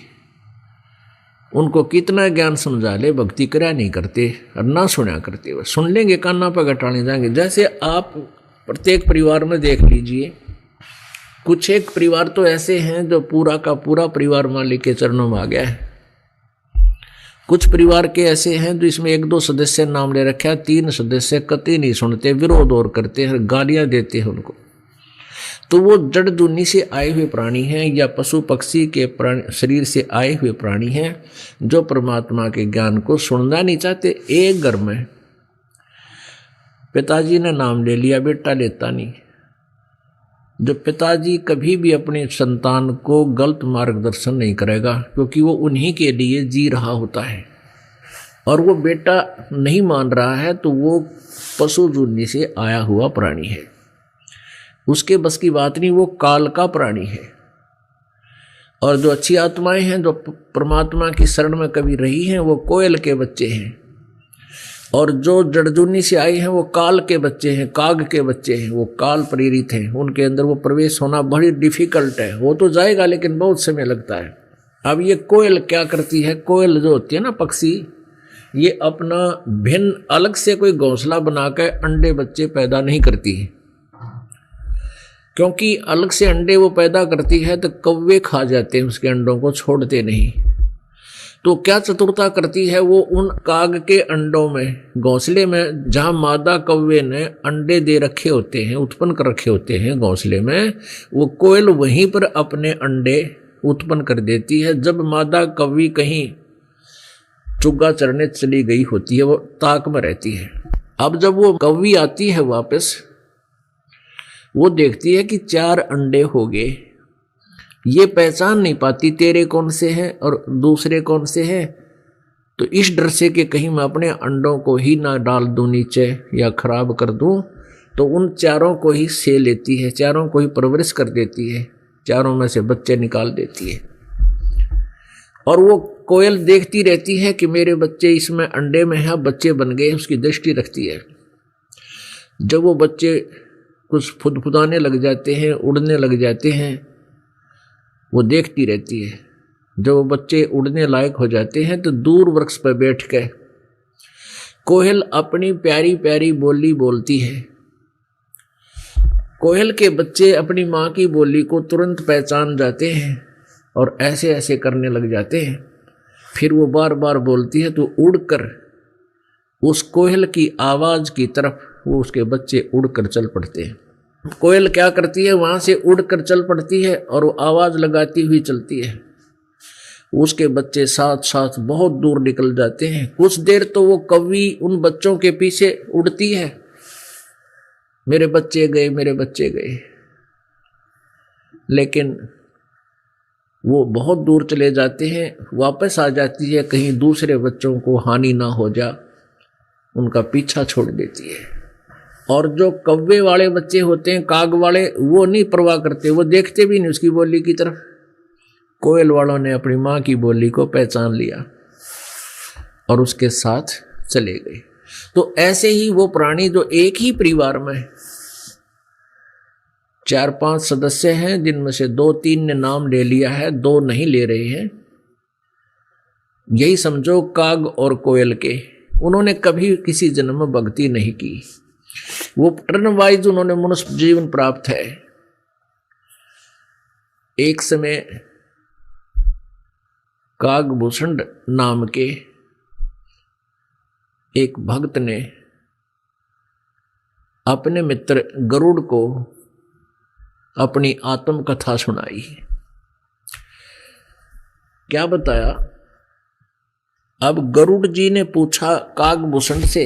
उनको कितना ज्ञान समझा ले, भक्ति करा नहीं करते और ना सुना करते, वो सुन लेंगे कान्ना पर घटाने जाएंगे। जैसे आप प्रत्येक परिवार में देख लीजिए, कुछ एक परिवार तो ऐसे हैं जो पूरा का पूरा परिवार मालिक के चरणों में आ गया है, कुछ परिवार के ऐसे हैं जो इसमें 1-2 सदस्य नाम ले रखे हैं, 3 सदस्य कतई नहीं सुनते, विरोध और करते हैं, गालियां देते हैं उनको। तो वो जड़ दुनी से आए हुए प्राणी हैं, या पशु पक्षी के शरीर से आए हुए प्राणी हैं, जो परमात्मा के ज्ञान को सुनना नहीं चाहते। एक घर में पिताजी ने नाम ले लिया, बेटा लेता नहीं। जो पिताजी कभी भी अपने संतान को गलत मार्गदर्शन नहीं करेगा, क्योंकि वो उन्हीं के लिए जी रहा होता है, और वो बेटा नहीं मान रहा है, तो वो पशु जुन्नी से आया हुआ प्राणी है, उसके बस की बात नहीं, वो काल का प्राणी है। और जो अच्छी आत्माएं हैं, जो परमात्मा की शरण में कभी रही हैं, वो कोयल के बच्चे हैं, और जो जड़जूनी से आए हैं वो काल के बच्चे हैं, काग के बच्चे हैं, वो काल प्रेरित हैं। उनके अंदर वो प्रवेश होना बड़ी डिफिकल्ट है, वो तो जाएगा लेकिन बहुत समय लगता है। अब ये कोयल क्या करती है, कोयल जो होती है ना पक्षी, ये अपना भिन्न अलग से कोई घोंसला बनाकर अंडे बच्चे पैदा नहीं करती है, क्योंकि अलग से अंडे वो पैदा करती है तो कौवे खा जाते हैं, उसके अंडों को छोड़ते नहीं। तो क्या चतुरता करती है, वो उन काग के अंडों में, घोंसले में जहां मादा कौवे ने अंडे दे रखे होते हैं, उत्पन्न कर रखे होते हैं घोंसले में, वो कोयल वहीं पर अपने अंडे उत्पन्न कर देती है। जब मादा कौवी कहीं चुग्गा चरने चली गई होती है, वो ताक में रहती है। अब जब वो कौवी आती है वापस, वो देखती है कि 4 अंडे हो गए, ये पहचान नहीं पाती तेरे कौन से हैं और दूसरे कौन से हैं। तो इस डर से कि कहीं मैं अपने अंडों को ही ना डाल दूं नीचे या खराब कर दूं, तो उन 4 को ही से लेती है, 4 को ही परवरिश कर देती है, 4 में से बच्चे निकाल देती है। और वो कोयल देखती रहती है कि मेरे बच्चे इसमें अंडे में हैं, बच्चे बन गए, उसकी दृष्टि रखती है। जब वो बच्चे कुछ फुदफुदाने लग जाते हैं, उड़ने लग जाते हैं, वो देखती रहती है। जब वो बच्चे उड़ने लायक हो जाते हैं तो दूर वृक्ष पर बैठ के कोयल अपनी प्यारी प्यारी बोली बोलती है। कोयल के बच्चे अपनी माँ की बोली को तुरंत पहचान जाते हैं और ऐसे ऐसे करने लग जाते हैं। फिर वो बार बार बोलती है तो उड़कर उस कोयल की आवाज की तरफ वो उसके बच्चे उड़कर चल पड़ते हैं। कोयल क्या करती है, वहां से उड़कर चल पड़ती है और वो आवाज लगाती हुई चलती है। उसके बच्चे साथ साथ बहुत दूर निकल जाते हैं। कुछ देर तो वो कौवी उन बच्चों के पीछे उड़ती है, मेरे बच्चे गए, मेरे बच्चे गए। लेकिन वो बहुत दूर चले जाते हैं, वापस आ जाती है, कहीं दूसरे बच्चों को हानि ना हो जा, उनका पीछा छोड़ देती है। और जो कौवे वाले बच्चे होते हैं, काग वाले, वो नहीं परवाह करते, वो देखते भी नहीं उसकी बोली की तरफ। कोयल वालों ने अपनी माँ की बोली को पहचान लिया और उसके साथ चले गए। तो ऐसे ही वो प्राणी जो एक ही परिवार में 4-5 सदस्य हैं, जिनमें से 2-3 ने नाम ले लिया है, 2 नहीं ले रहे हैं, यही समझो काग और कोयल के, उन्होंने कभी किसी जन्म में भक्ति नहीं की। वो टर्न वाइज उन्होंने मनुष्य जीवन प्राप्त है। एक समय कागभूषण नाम के एक भक्त ने अपने मित्र गरुड़ को अपनी आत्मकथा सुनाई। क्या बताया? अब गरुड़ जी ने पूछा कागभूषण से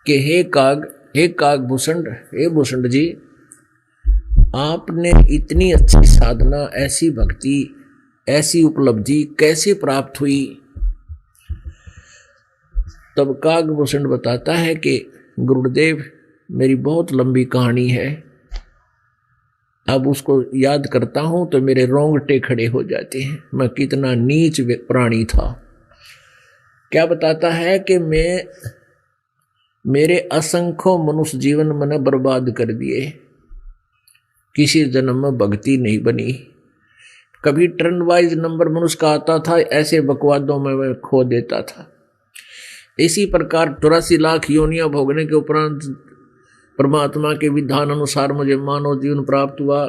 कि हे कागभूषण, हे भूषण जी, आपने इतनी अच्छी साधना, ऐसी भक्ति, ऐसी उपलब्धि कैसे प्राप्त हुई? तब कागभूषण बताता है कि गुरुदेव, मेरी बहुत लंबी कहानी है, अब उसको याद करता हूं तो मेरे रोंगटे खड़े हो जाते हैं, मैं कितना नीच प्राणी था। क्या बताता है कि मेरे असंख्यों मनुष्य जीवन मैंने बर्बाद कर दिए, किसी जन्म में भक्ति नहीं बनी। कभी टर्न वाइज नंबर मनुष्य का आता था, ऐसे बकवादों में मैं खो देता था। इसी प्रकार 84 लाख योनियां भोगने के उपरांत परमात्मा के विधान अनुसार मुझे मानव जीवन प्राप्त हुआ।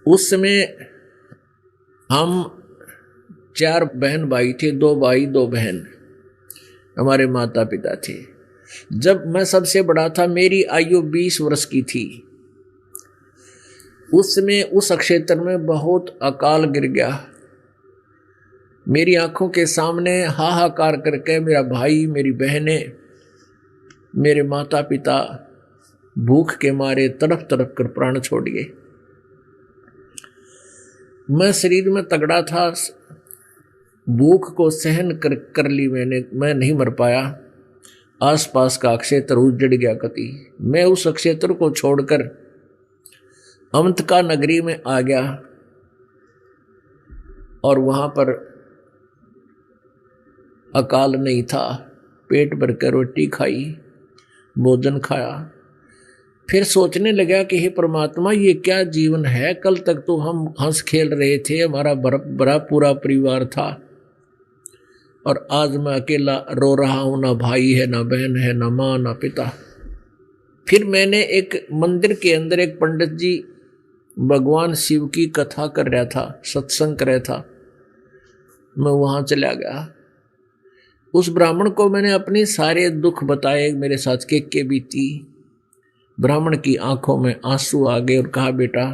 उस समय हम 4 बहन भाई थे, 2 भाई 2 बहन हमारे माता पिता थे। जब मैं सबसे बड़ा था, मेरी आयु 20 वर्ष की थी। उस समय उस क्षेत्र में बहुत अकाल गिर गया। मेरी आंखों के सामने हाहाकार करके मेरा भाई, मेरी बहनें, मेरे माता पिता भूख के मारे तड़प तड़प कर प्राण छोड़ गए। मैं शरीर में तगड़ा था, भूख को सहन कर ली मैं नहीं मर पाया। आसपास का क्षेत्र उजड़ गया कति। मैं उस क्षेत्र को छोड़कर अमंतका नगरी में आ गया और वहां पर अकाल नहीं था। पेट भर कर रोटी खाई, भोजन खाया। फिर सोचने लगा कि हे परमात्मा, ये क्या जीवन है? कल तक तो हम हंस खेल रहे थे, हमारा बड़ा पूरा परिवार था, और आज मैं अकेला रो रहा हूं। ना भाई है, ना बहन है, ना माँ, ना पिता। फिर मैंने एक मंदिर के अंदर एक पंडित जी भगवान शिव की कथा कर रहा था, सत्संग कर रहा था। मैं वहां चला गया। उस ब्राह्मण को मैंने अपने सारे दुख बताए, मेरे साथ के बीती। ब्राह्मण की आंखों में आंसू आ गए और कहा, बेटा,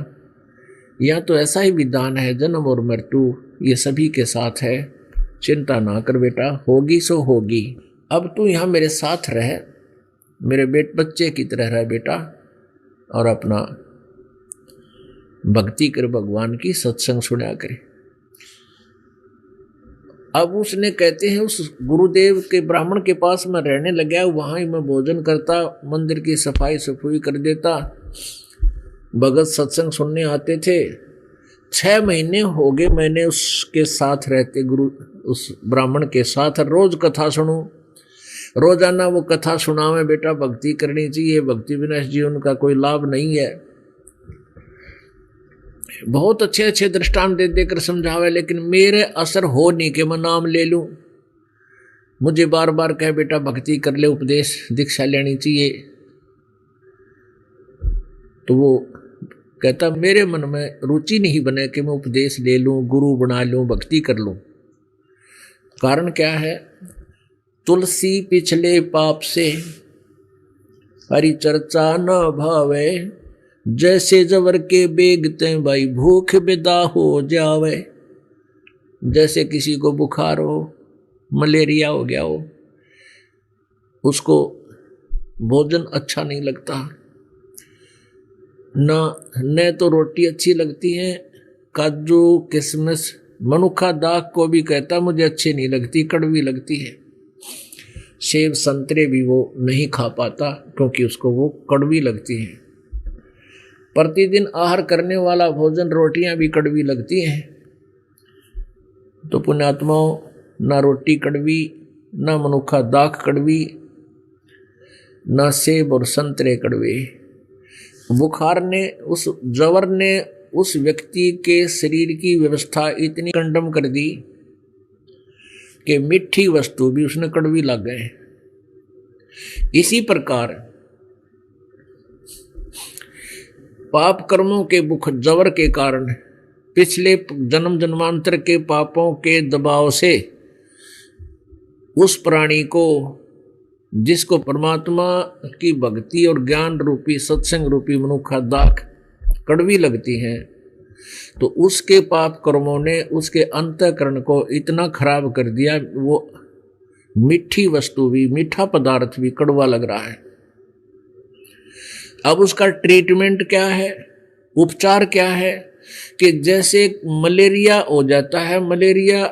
यह तो ऐसा ही विधान है, जन्म और मृत्यु ये सभी के साथ है, चिंता ना कर बेटा, होगी सो होगी। अब तू यहाँ मेरे साथ रह, मेरे बच्चे की तरह रह बेटा, और अपना भक्ति कर, भगवान की सत्संग सुना करे। अब उसने, कहते हैं, उस गुरुदेव के ब्राह्मण के पास मैं रहने लगा। वहाँ ही मैं भोजन करता, मंदिर की सफाई सफाई कर देता, भगत सत्संग सुनने आते थे। 6 महीने हो गए मैंने उसके साथ रहते, उस ब्राह्मण के साथ रोज कथा सुनूं। रोजाना वो कथा सुनावे, बेटा भक्ति करनी चाहिए, भक्ति बिना इस जीवन का कोई लाभ नहीं है। बहुत अच्छे अच्छे दृष्टांत दे देकर समझावे, लेकिन मेरे असर हो नहीं कि मैं नाम ले लूं। मुझे बार बार कहे बेटा भक्ति कर ले, उपदेश दीक्षा लेनी चाहिए, तो वो कहता मेरे मन में रुचि नहीं बने कि मैं उपदेश ले लूं, गुरु बना लूं, भक्ति कर लूं। कारण क्या है? तुलसी पिछले पाप से हरि चर्चा न भावे, जैसे जवर के बेगते भाई भूख विदा हो जावे। जैसे किसी को बुखार हो, मलेरिया हो गया हो, उसको भोजन अच्छा नहीं लगता, न तो रोटी अच्छी लगती है, काजू किशमिश, मनुखा दाग को भी कहता मुझे अच्छी नहीं लगती, कड़वी लगती है। सेब संतरे भी वो नहीं खा पाता क्योंकि उसको वो कड़वी लगती है। प्रतिदिन आहार करने वाला भोजन रोटियां भी कड़वी लगती हैं। तो पुण्यात्माओं, ना रोटी कड़वी, ना मनुखा दाख कड़वी, ना सेब और संतरे कड़वे। बुखार ने, उस जवर ने उस व्यक्ति के शरीर की व्यवस्था इतनी कंडम कर दी कि मीठी वस्तु भी उसने कड़वी लग गए। इसी प्रकार पाप कर्मों के बुख जवर के कारण, पिछले जन्म जन्मांतर के पापों के दबाव से उस प्राणी को, जिसको परमात्मा की भक्ति और ज्ञान रूपी सत्संग रूपी मनुखा दाख कड़वी लगती हैं, तो उसके पाप कर्मों ने उसके अंतःकरण को इतना खराब कर दिया, वो मीठी वस्तु भी, मीठा पदार्थ भी कड़वा लग रहा है। अब उसका ट्रीटमेंट क्या है, उपचार क्या है? कि जैसे मलेरिया हो जाता है, मलेरिया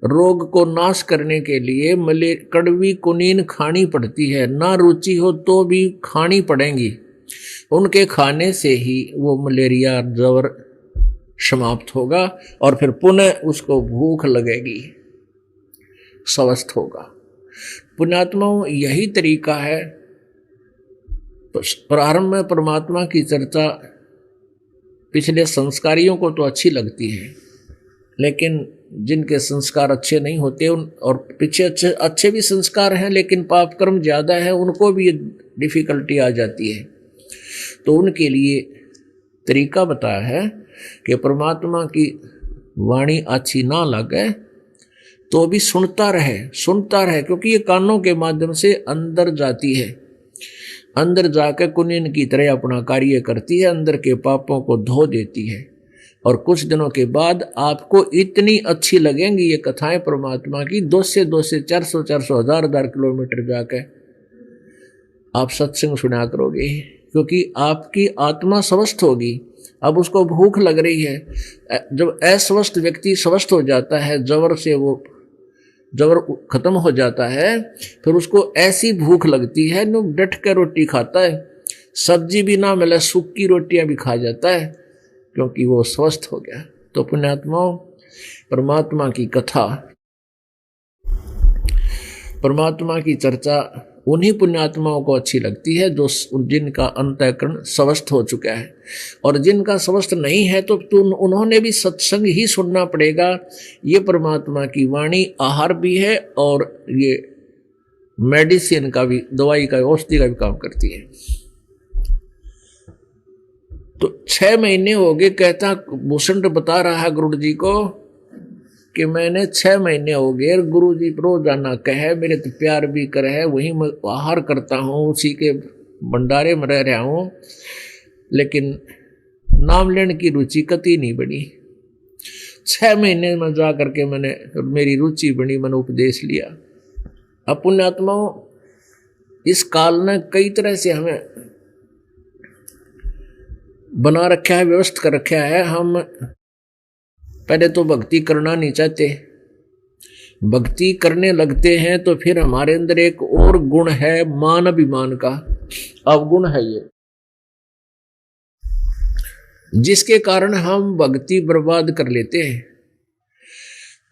रोग को नाश करने के लिए कड़वी कुनीन खानी पड़ती है, ना रुचि हो तो भी खानी पड़ेंगी। उनके खाने से ही वो मलेरिया जवर समाप्त होगा और फिर पुनः उसको भूख लगेगी, स्वस्थ होगा। पुण्यात्माओं, यही तरीका है। प्रारंभ में परमात्मा की चर्चा पिछले संस्कारियों को तो अच्छी लगती है, लेकिन जिनके संस्कार अच्छे नहीं होते और पीछे अच्छे भी संस्कार हैं लेकिन पाप कर्म ज़्यादा है, उनको भी डिफिकल्टी आ जाती है। तो उनके लिए तरीका बताया है कि परमात्मा की वाणी अच्छी ना लगे तो भी सुनता रहे, क्योंकि ये कानों के माध्यम से अंदर जाती है, अंदर जाकर कुनीन की तरह अपना कार्य करती है, अंदर के पापों को धो देती है। और कुछ दिनों के बाद आपको इतनी अच्छी लगेंगी ये कथाएं परमात्मा की, 200 400 1000 किलोमीटर जाकर आप सत्संग सुना करोगे, क्योंकि आपकी आत्मा स्वस्थ होगी। अब उसको भूख लग रही है। जब अस्वस्थ व्यक्ति स्वस्थ हो जाता है, जवर से वो जबर खत्म हो जाता है, फिर उसको ऐसी भूख लगती है न डट के रोटी खाता है, सब्जी भी ना मिले सूखी रोटियां भी खा जाता है, क्योंकि वो स्वस्थ हो गया। तो पुण्यात्माओं, परमात्मा की कथा, परमात्मा की चर्चा उन्हीं पुण्यात्माओं को अच्छी लगती है जो जिनका अंतःकरण स्वस्थ हो चुका है। और जिनका स्वस्थ नहीं है तो उन्होंने भी सत्संग ही सुनना पड़ेगा। ये परमात्मा की वाणी आहार भी है और ये मेडिसिन का भी, दवाई का, औषधि का भी काम करती है। तो 6 महीने हो गए, कहता भूषण बता रहा है गुरु जी को कि मैंने 6 महीने हो गए, गुरु जी रोजाना कहे, मेरे तो प्यार भी करे है, वही मैं आहार करता हूँ, उसी के भंडारे में रह रहा हूँ, लेकिन नाम लेने की रुचि कति नहीं बनी। 6 महीने में जा करके मेरी रुचि बनी, मैंने उपदेश लिया। अब पुण्यात्माओं, इस काल ने कई तरह से हमें बना रखा है, व्यवस्थित कर रखा है। हम पहले तो भक्ति करना नहीं चाहते, भक्ति करने लगते हैं तो फिर हमारे अंदर एक और गुण है, मान अभिमान का अवगुण है ये, जिसके कारण हम भक्ति बर्बाद कर लेते हैं।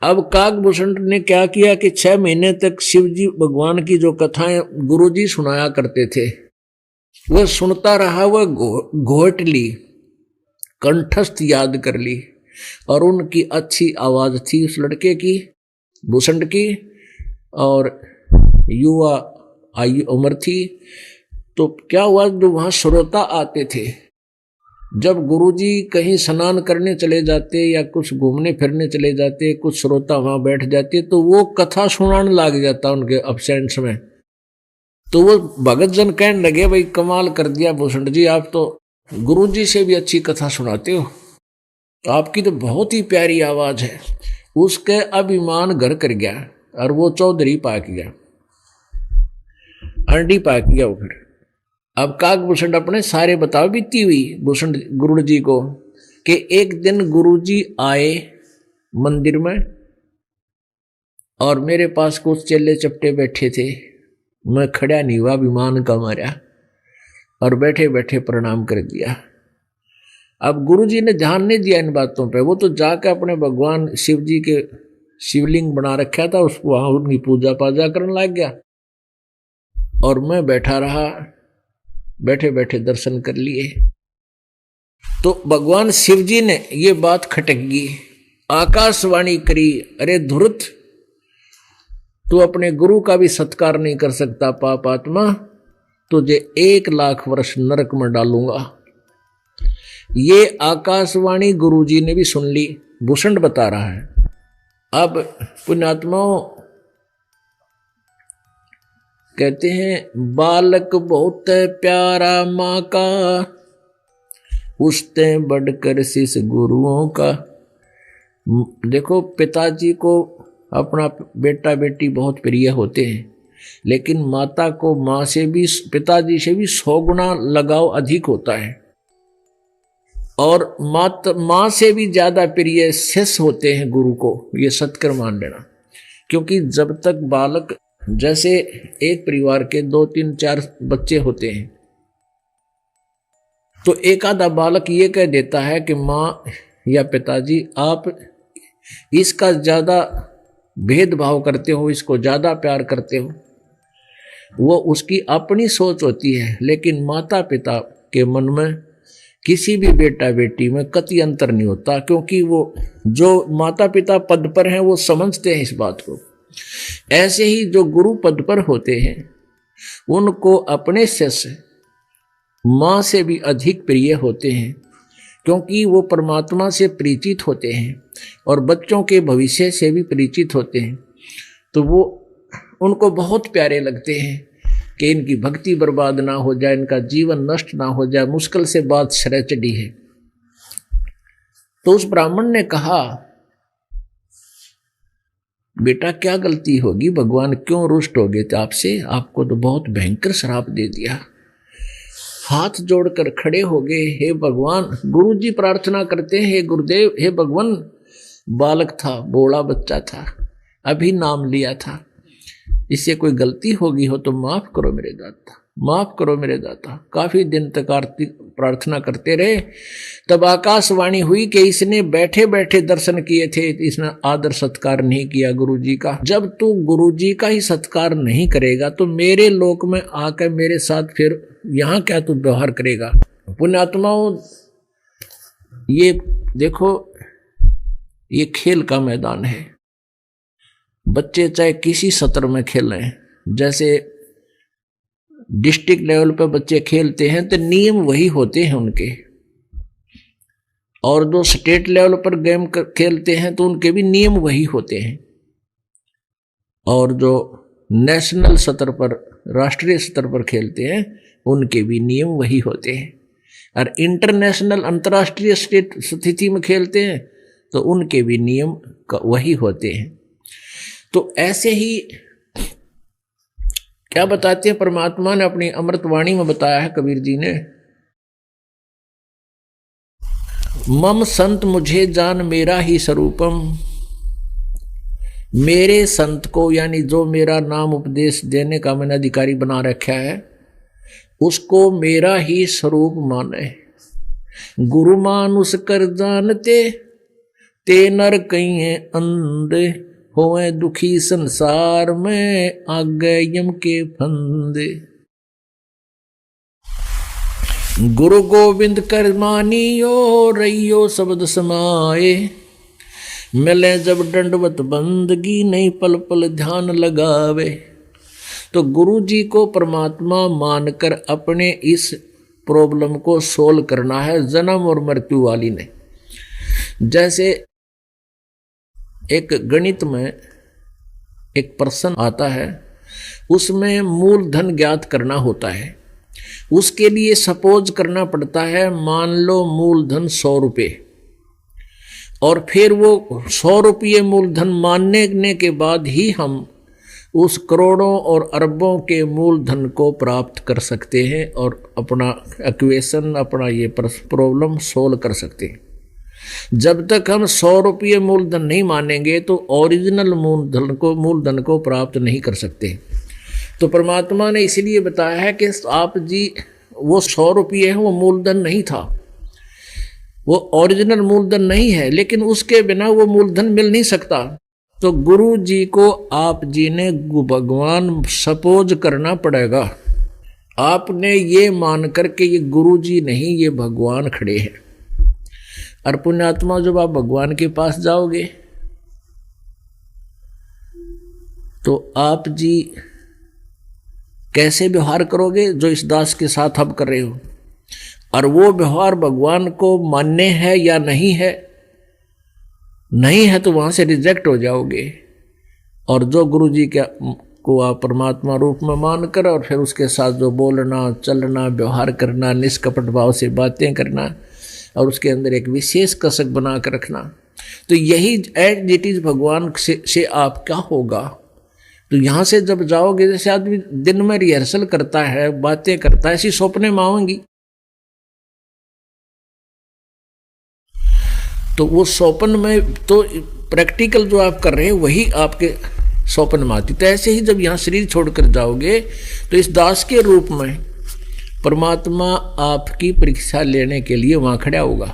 अब काकभूषण ने क्या किया कि 6 महीने तक शिवजी भगवान की जो कथाएं गुरुजी सुनाया करते थे वह सुनता रहा, वह घोट ली, कंठस्थ याद कर ली। और उनकी अच्छी आवाज थी उस लड़के की, भूषण की, और युवा आयु उम्र थी। तो क्या हुआ, जो वहां श्रोता आते थे, जब गुरुजी कहीं स्नान करने चले जाते या कुछ घूमने फिरने चले जाते, कुछ श्रोता वहां बैठ जाते, तो वो कथा सुनाने लग जाता उनके अब्सेंस में। तो वो भगत जन कहने लगे, भाई कमाल कर दिया भूषण जी, आप तो गुरुजी से भी अच्छी कथा सुनाते हो, आपकी तो बहुत ही प्यारी आवाज है। उसके अभिमान घर कर गया और वो चौधरी पाक गया, अंडी पाक गया वो। फिर अब काकभूषण अपने सारे बताओ बीती हुई भूषण गुरु जी को कि एक दिन गुरु जी आए मंदिर में और मेरे पास कुछ चेले चपटे बैठे थे, मैं खड़ा नहीं हुआ, विमान का मारा और बैठे बैठे प्रणाम कर दिया। अब गुरु जी ने ध्यान नहीं दिया इन बातों पे, वो तो जाकर अपने भगवान शिव जी के शिवलिंग बना रखा था, उसको वहां उनकी पूजा पाजा करने लग गया और मैं बैठा रहा, बैठे बैठे दर्शन कर लिए। तो भगवान शिव जी ने ये बात खटक गई, आकाशवाणी करी, अरे धुरत, तू अपने गुरु का भी सत्कार नहीं कर सकता पाप आत्मा, तुझे 1 लाख वर्ष नरक में डालूंगा। ये आकाशवाणी गुरु जी ने भी सुन ली, भूषण बता रहा है। अब पुण्यात्माओं कहते हैं, बालक बहुत प्यारा माँ का, उससे बढ़कर शिष गुरुओं का। देखो, पिताजी को अपना बेटा बेटी बहुत प्रिय होते हैं, लेकिन माता को माँ से भी, पिताजी से भी 100 गुना लगाव अधिक होता है। और माँ से भी ज्यादा प्रिय शिष्य होते हैं गुरु को, ये सत्कर मान लेना। क्योंकि जब तक बालक, जैसे एक परिवार के 2, 3, 4 बच्चे होते हैं, तो एक आधा बालक ये कह देता है कि माँ या पिताजी आप इसका ज्यादा भेदभाव करते हो, इसको ज्यादा प्यार करते हो। वो उसकी अपनी सोच होती है, लेकिन माता पिता के मन में किसी भी बेटा बेटी में कतई अंतर नहीं होता, क्योंकि वो जो माता पिता पद पर हैं वो समझते हैं इस बात को। ऐसे ही जो गुरु पद पर होते हैं उनको अपने शिष्य माँ से भी अधिक प्रिय होते हैं, क्योंकि वो परमात्मा से परिचित होते हैं और बच्चों के भविष्य से भी परिचित होते हैं। तो वो उनको बहुत प्यारे लगते हैं कि इनकी भक्ति बर्बाद ना हो जाए, इनका जीवन नष्ट ना हो जाए। मुश्किल से बात शरह चढ़ी है। तो उस ब्राह्मण ने कहा, बेटा क्या गलती होगी, भगवान क्यों रुष्ट हो गए थे आपसे, आपको तो बहुत भयंकर श्राप दे दिया। हाथ जोड़कर खड़े हो गए, हे भगवान। गुरु जी प्रार्थना करते हैं, हे गुरुदेव, हे भगवान, बालक था, बोला बच्चा था, अभी नाम लिया था, इससे कोई गलती होगी हो तो माफ करो मेरे दाता, माफ करो मेरे दाता। काफी दिन तक आरती प्रार्थना करते रहे। तब आकाशवाणी हुई कि इसने बैठे बैठे दर्शन किए थे, इसने आदर सत्कार नहीं किया गुरु जी का। जब तू गुरु जी का ही सत्कार नहीं करेगा तो मेरे लोक में आकर मेरे साथ फिर यहाँ क्या तू व्यवहार करेगा। पुण्यात्माओं, ये देखो, ये खेल का मैदान है। बच्चे चाहे किसी सत्र में खेलें, जैसे डिस्ट्रिक्ट लेवल पर बच्चे खेलते हैं तो नियम वही होते हैं उनके, और जो स्टेट लेवल पर गेम खेलते हैं तो उनके भी नियम वही होते हैं, और जो नेशनल स्तर पर, राष्ट्रीय स्तर पर खेलते हैं उनके भी नियम वही होते हैं, और इंटरनेशनल अंतर्राष्ट्रीय स्टेट स्थिति में खेलते हैं तो उनके भी नियम वही होते हैं। तो ऐसे ही क्या बताते हैं परमात्मा ने अपनी अमृतवाणी में बताया है, कबीर जी ने, मम संत मुझे जान मेरा ही स्वरूपम। मेरे संत को, यानी जो मेरा नाम उपदेश देने का मैंने अधिकारी बना रखा है, उसको मेरा ही स्वरूप माने। गुरु मानुष कर जानते ते नर कहीं है अंधे, होए दुखी संसार में, आगे यम के फंदे। गुरु गोविंद कर मानियो, रहियो शब्द समाए, मिले जब दंडवत बंदगी, नहीं पल पल ध्यान लगावे। तो गुरु जी को परमात्मा मानकर अपने इस प्रॉब्लम को सोल्व करना है, जन्म और मृत्यु वाली ने। जैसे एक गणित में एक प्रश्न आता है, उसमें मूलधन ज्ञात करना होता है। उसके लिए सपोज करना पड़ता है, मान लो मूलधन 100 रुपये, और फिर वो 100 रुपये मूलधन मानने के बाद ही हम उस करोड़ों और अरबों के मूलधन को प्राप्त कर सकते हैं और अपना इक्वेशन, अपना ये प्रॉब्लम सोल्व कर सकते हैं। जब तक हम 100 रुपये मूलधन नहीं मानेंगे तो ओरिजिनल मूलधन को प्राप्त नहीं कर सकते। तो परमात्मा ने इसलिए बताया है कि आप जी वो 100 रुपये है, वो मूलधन नहीं था, वो ओरिजिनल मूलधन नहीं है, लेकिन उसके बिना वो मूलधन मिल नहीं सकता। तो गुरु जी को आप जी ने भगवान सपोज करना पड़ेगा। आपने ये मान कर के ये गुरु जी नहीं, ये भगवान खड़े हैं। और पुण्यात्मा, जब आप भगवान के पास जाओगे तो आप जी कैसे व्यवहार करोगे, जो इस दास के साथ आप कर रहे हो, और वो व्यवहार भगवान को मान्य है या नहीं है, नहीं है तो वहां से रिजेक्ट हो जाओगे। और जो गुरु जी को आप परमात्मा रूप में मानकर और फिर उसके साथ जो बोलना, चलना, व्यवहार करना, निष्कपट भाव से बातें करना और उसके अंदर एक विशेष कसक बना कर रखना, तो यही एज इट इज भगवान से आप क्या होगा। तो यहाँ से जब जाओगे, जैसे आदमी दिन में रिहर्सल करता है, बातें करता है, ऐसी सपने में आएंगी। तो वो स्वप्न में तो प्रैक्टिकल जो आप कर रहे हैं वही आपके स्वप्न में आती। तो ऐसे ही जब यहाँ शरीर छोड़कर जाओगे तो इस दास के रूप में परमात्मा आपकी परीक्षा लेने के लिए वहां खड़ा होगा।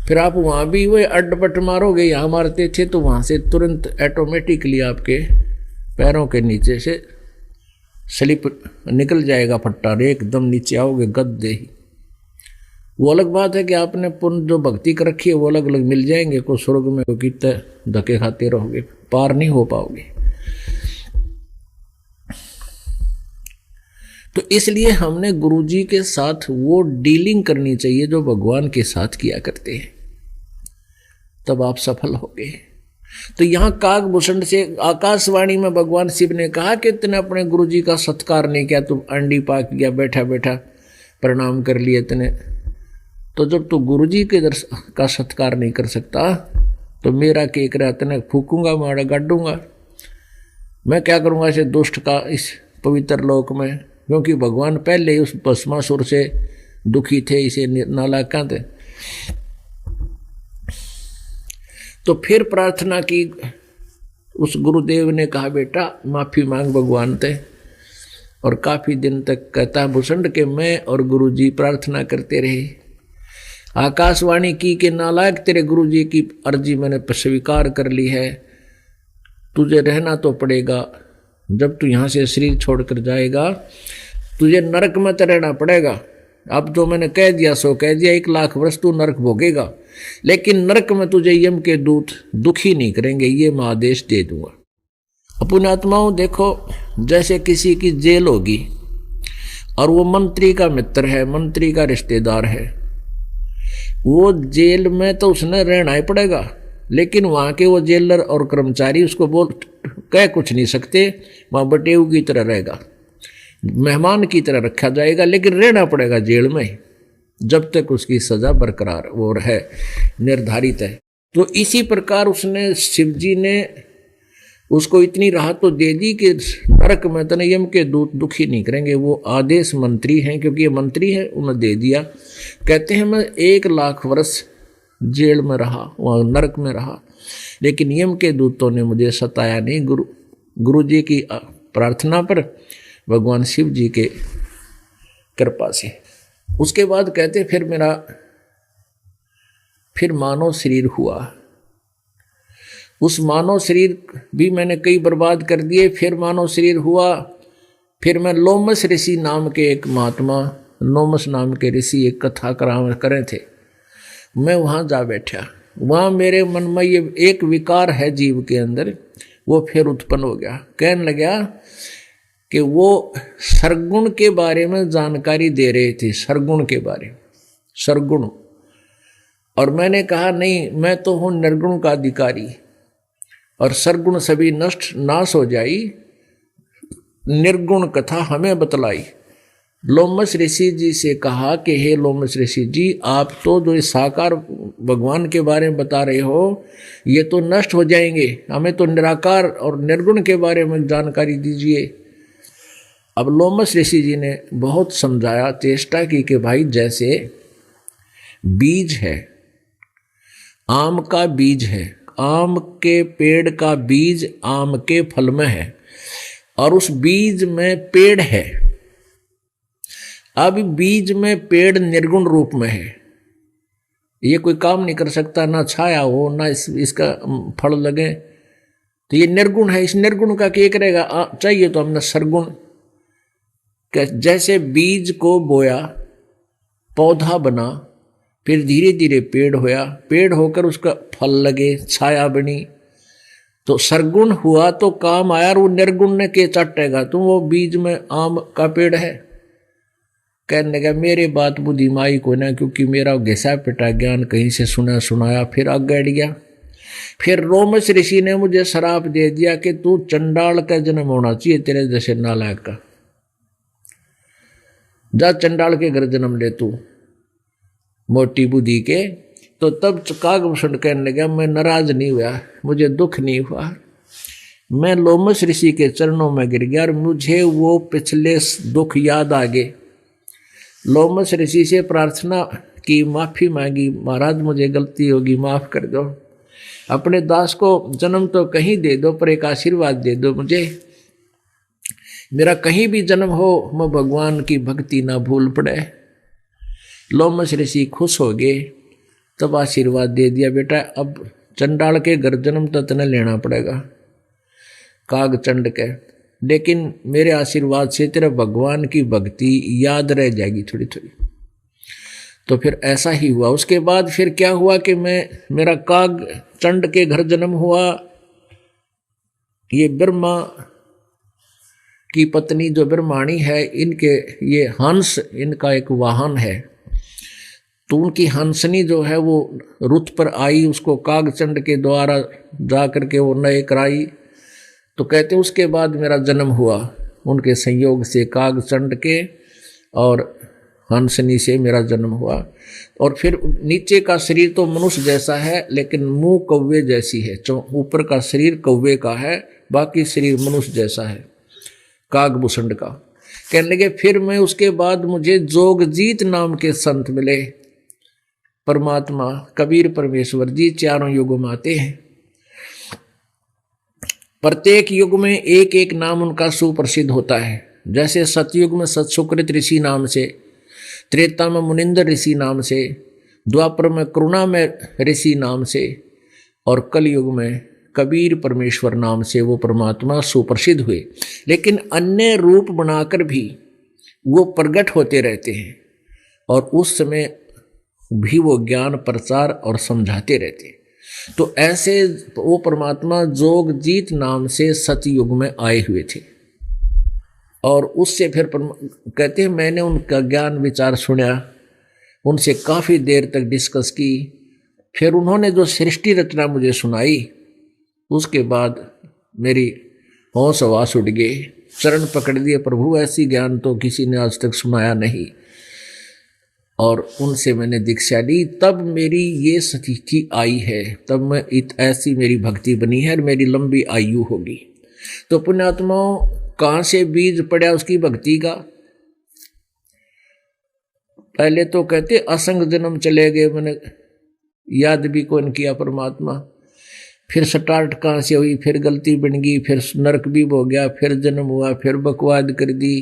फिर आप वहां भी वो अड्डपट मारोगे, यहाँ मारते थे, तो वहां से तुरंत ऑटोमेटिकली आपके पैरों के नीचे से स्लिप निकल जाएगा फट्टा, एकदम नीचे आओगे गद्दे ही। वो अलग बात है कि आपने पुण्य जो भक्ति कर रखी है वो अलग अलग मिल जाएंगे, को स्वर्ग में को कितने धक्के खाते रहोगे, पार नहीं हो पाओगे। तो इसलिए हमने गुरुजी के साथ वो डीलिंग करनी चाहिए जो भगवान के साथ किया करते हैं, तब आप सफल होगे। तो यहाँ काकभूषण से आकाशवाणी में भगवान शिव ने कहा कि तूने अपने गुरुजी का सत्कार नहीं किया, तू अंडी पाक गया, बैठा बैठा प्रणाम कर लिए तूने। तो जब तू गुरुजी के का सत्कार नहीं कर सकता तो मेरा केक रहता ने फूकूंगा, मारा गाड़ूंगा। मैं क्या करूंगा इसे दुष्ट का इस पवित्र लोक में, क्योंकि भगवान पहले ही उस भस्मासुर से दुखी थे, इसे नालायक थे। तो फिर प्रार्थना की, उस गुरुदेव ने कहा बेटा माफी मांग भगवान ते, और काफी दिन तक कहता भूषण के मैं और गुरुजी प्रार्थना करते रहे। आकाशवाणी की के नालायक तेरे गुरुजी की अर्जी मैंने स्वीकार कर ली है, तुझे रहना तो पड़ेगा। जब तू यहाँ से शरीर छोड़कर जाएगा तुझे नरक में तो रहना पड़ेगा। अब जो मैंने कह दिया सो कह दिया, 1 लाख वर्ष तू नरक भोगेगा, लेकिन नरक में तुझे यम के दूत दुखी नहीं करेंगे, ये मैं आदेश दे दूंगा। अपने आत्माओं देखो, जैसे किसी की जेल होगी और वो मंत्री का मित्र है, मंत्री का रिश्तेदार है, वो जेल में तो उसने रहना ही पड़ेगा, लेकिन वहां के वो जेलर और कर्मचारी उसको कह कुछ नहीं सकते, वहां बटेऊ की तरह रहेगा, मेहमान की तरह रखा जाएगा, लेकिन रहना पड़ेगा जेल में जब तक उसकी सजा बरकरार और है, निर्धारित है। तो इसी प्रकार उसने शिव जी ने उसको इतनी राहत तो दे दी कि नरक में तने यम के दूत दुखी नहीं करेंगे। वो आदेश मंत्री हैं, क्योंकि ये मंत्री है, उन्हें दे दिया। कहते हैं मैं 1 लाख वर्ष जेल में रहा, वहाँ नरक में रहा, लेकिन यम के दूतों ने मुझे सताया नहीं। गुरु जी की प्रार्थना पर, भगवान शिव जी के कृपा से। उसके बाद कहते फिर मेरा फिर मानव शरीर हुआ। उस मानव शरीर भी मैंने कई बर्बाद कर दिए। फिर मानव शरीर हुआ। फिर मैं लोमस ऋषि नाम के एक महात्मा, लोमस नाम के ऋषि एक कथा करे थे, मैं वहाँ जा बैठा। वहाँ मेरे मन में ये एक विकार है जीव के अंदर, वो फिर उत्पन्न हो गया। कहने लगा कि वो सरगुण के बारे में जानकारी दे रहे थे, सरगुण के बारे में, सरगुण। और मैंने कहा नहीं, मैं तो हूँ निर्गुण का अधिकारी, और सरगुण सभी नष्ट नाश हो जाई, निर्गुण कथा हमें बतलाई। लोमस ऋषि जी से कहा कि हे लोमस ऋषि जी, आप तो जो साकार भगवान के बारे में बता रहे हो ये तो नष्ट हो जाएंगे, हमें तो निराकार और निर्गुण के बारे में जानकारी दीजिए। अब लोमस ऋषि जी ने बहुत समझाया, चेष्टा की कि भाई जैसे बीज है, आम का बीज है, आम के पेड़ का बीज आम के फल में है, और उस बीज में पेड़ है। अब बीज में पेड़ निर्गुण रूप में है, ये कोई काम नहीं कर सकता, ना छाया हो ना इसका फल लगे, तो ये निर्गुण है। इस निर्गुण का क्या करेगा, चाहिए तो हमने सरगुण। जैसे बीज को बोया, पौधा बना, फिर धीरे धीरे पेड़ होया, पेड़ होकर उसका फल लगे, छाया बनी, तो सरगुण हुआ तो काम आया। और वो निर्गुण ने के चटेगा, तो वो बीज में आम का पेड़ है। कहने लगा मेरे बात बुद्धि माई को ना, क्योंकि मेरा घिसा पिटा ज्ञान कहीं से सुनाया, फिर आगे अड़ गया। फिर लोमस ऋषि ने मुझे श्राप दे दिया कि तू चंडाल का जन्म होना चाहिए, तेरे जैसे नालायक का, जा चंडाल के घर जन्म ले तू, मोटी बुद्धि के। तो तब कागभूषण कहने लगा मैं नाराज नहीं हुआ, मुझे दुख नहीं हुआ, मैं लोमस ऋषि के चरणों में गिर गया और मुझे वो पिछले दुख याद आ गए। लोमस ऋषि से प्रार्थना की, माफ़ी मांगी, महाराज मुझे गलती होगी, माफ़ कर दो, अपने दास को जन्म तो कहीं दे दो, पर एक आशीर्वाद दे दो मुझे, मेरा कहीं भी जन्म हो मैं भगवान की भक्ति ना भूल पड़े। लोमस ऋषि खुश हो गए, तब आशीर्वाद दे दिया, बेटा अब चंडाल के घर जन्म तो तने लेना पड़ेगा, काग चंड के, लेकिन मेरे आशीर्वाद से तेरा भगवान की भक्ति याद रह जाएगी थोड़ी थोड़ी। तो फिर ऐसा ही हुआ। उसके बाद फिर क्या हुआ कि मेरा काग चंड के घर जन्म हुआ। ये ब्रह्मा की पत्नी जो ब्रह्माणी है, इनके ये हंस इनका एक वाहन है, तो उनकी हंसनी जो है वो रुत पर आई, उसको कागचंड के द्वारा जा करके वो नए कराई। तो कहते उसके बाद मेरा जन्म हुआ, उनके संयोग से कागचंड के और हंसनी से मेरा जन्म हुआ। और फिर नीचे का शरीर तो मनुष्य जैसा है, लेकिन मुंह कौवे जैसी है, ऊपर का शरीर कौवे का है, बाकी शरीर मनुष्य जैसा है, कागभूषण का। कहने लगे फिर मैं उसके बाद मुझे जोगजीत नाम के संत मिले, परमात्मा कबीर परमेश्वर जी चारों युगों में आते हैं, प्रत्येक युग में एक एक नाम उनका सुप्रसिद्ध होता है। जैसे सतयुग में सतसुकृत ऋषि नाम से, त्रेता में मुनिंदर ऋषि नाम से, द्वापर में करुणा में ऋषि नाम से, और कलयुग में कबीर परमेश्वर नाम से वो परमात्मा सुप्रसिद्ध हुए। लेकिन अन्य रूप बनाकर भी वो प्रकट होते रहते हैं, और उस समय भी वो ज्ञान प्रचार और समझाते रहते हैं। तो ऐसे वो परमात्मा जोगजीत नाम से सतयुग में आए हुए थे, और उससे फिर कहते हैं मैंने उनका ज्ञान विचार सुना, उनसे काफ़ी देर तक डिस्कस की, फिर उन्होंने जो सृष्टि रचना मुझे सुनाई, उसके बाद मेरी होश हवास उड़ गई, चरण पकड़ दिए, प्रभु ऐसी ज्ञान तो किसी ने आज तक सुनाया नहीं, और उनसे मैंने दीक्षा ली। तब मेरी ये स्थिति आई है, तब मैं ऐसी मेरी भक्ति बनी है और मेरी लंबी आयु होगी। तो पुण्यात्माओं, कहाँ से बीज पड़ा उसकी भक्ति का? पहले तो कहते असंग जन्म चले गए, मैंने याद भी कौन किया परमात्मा। फिर स्टार्ट कहाँ से हुई, फिर गलती बन गई, फिर नरक भी हो गया, फिर जन्म हुआ, फिर बकवाद कर दी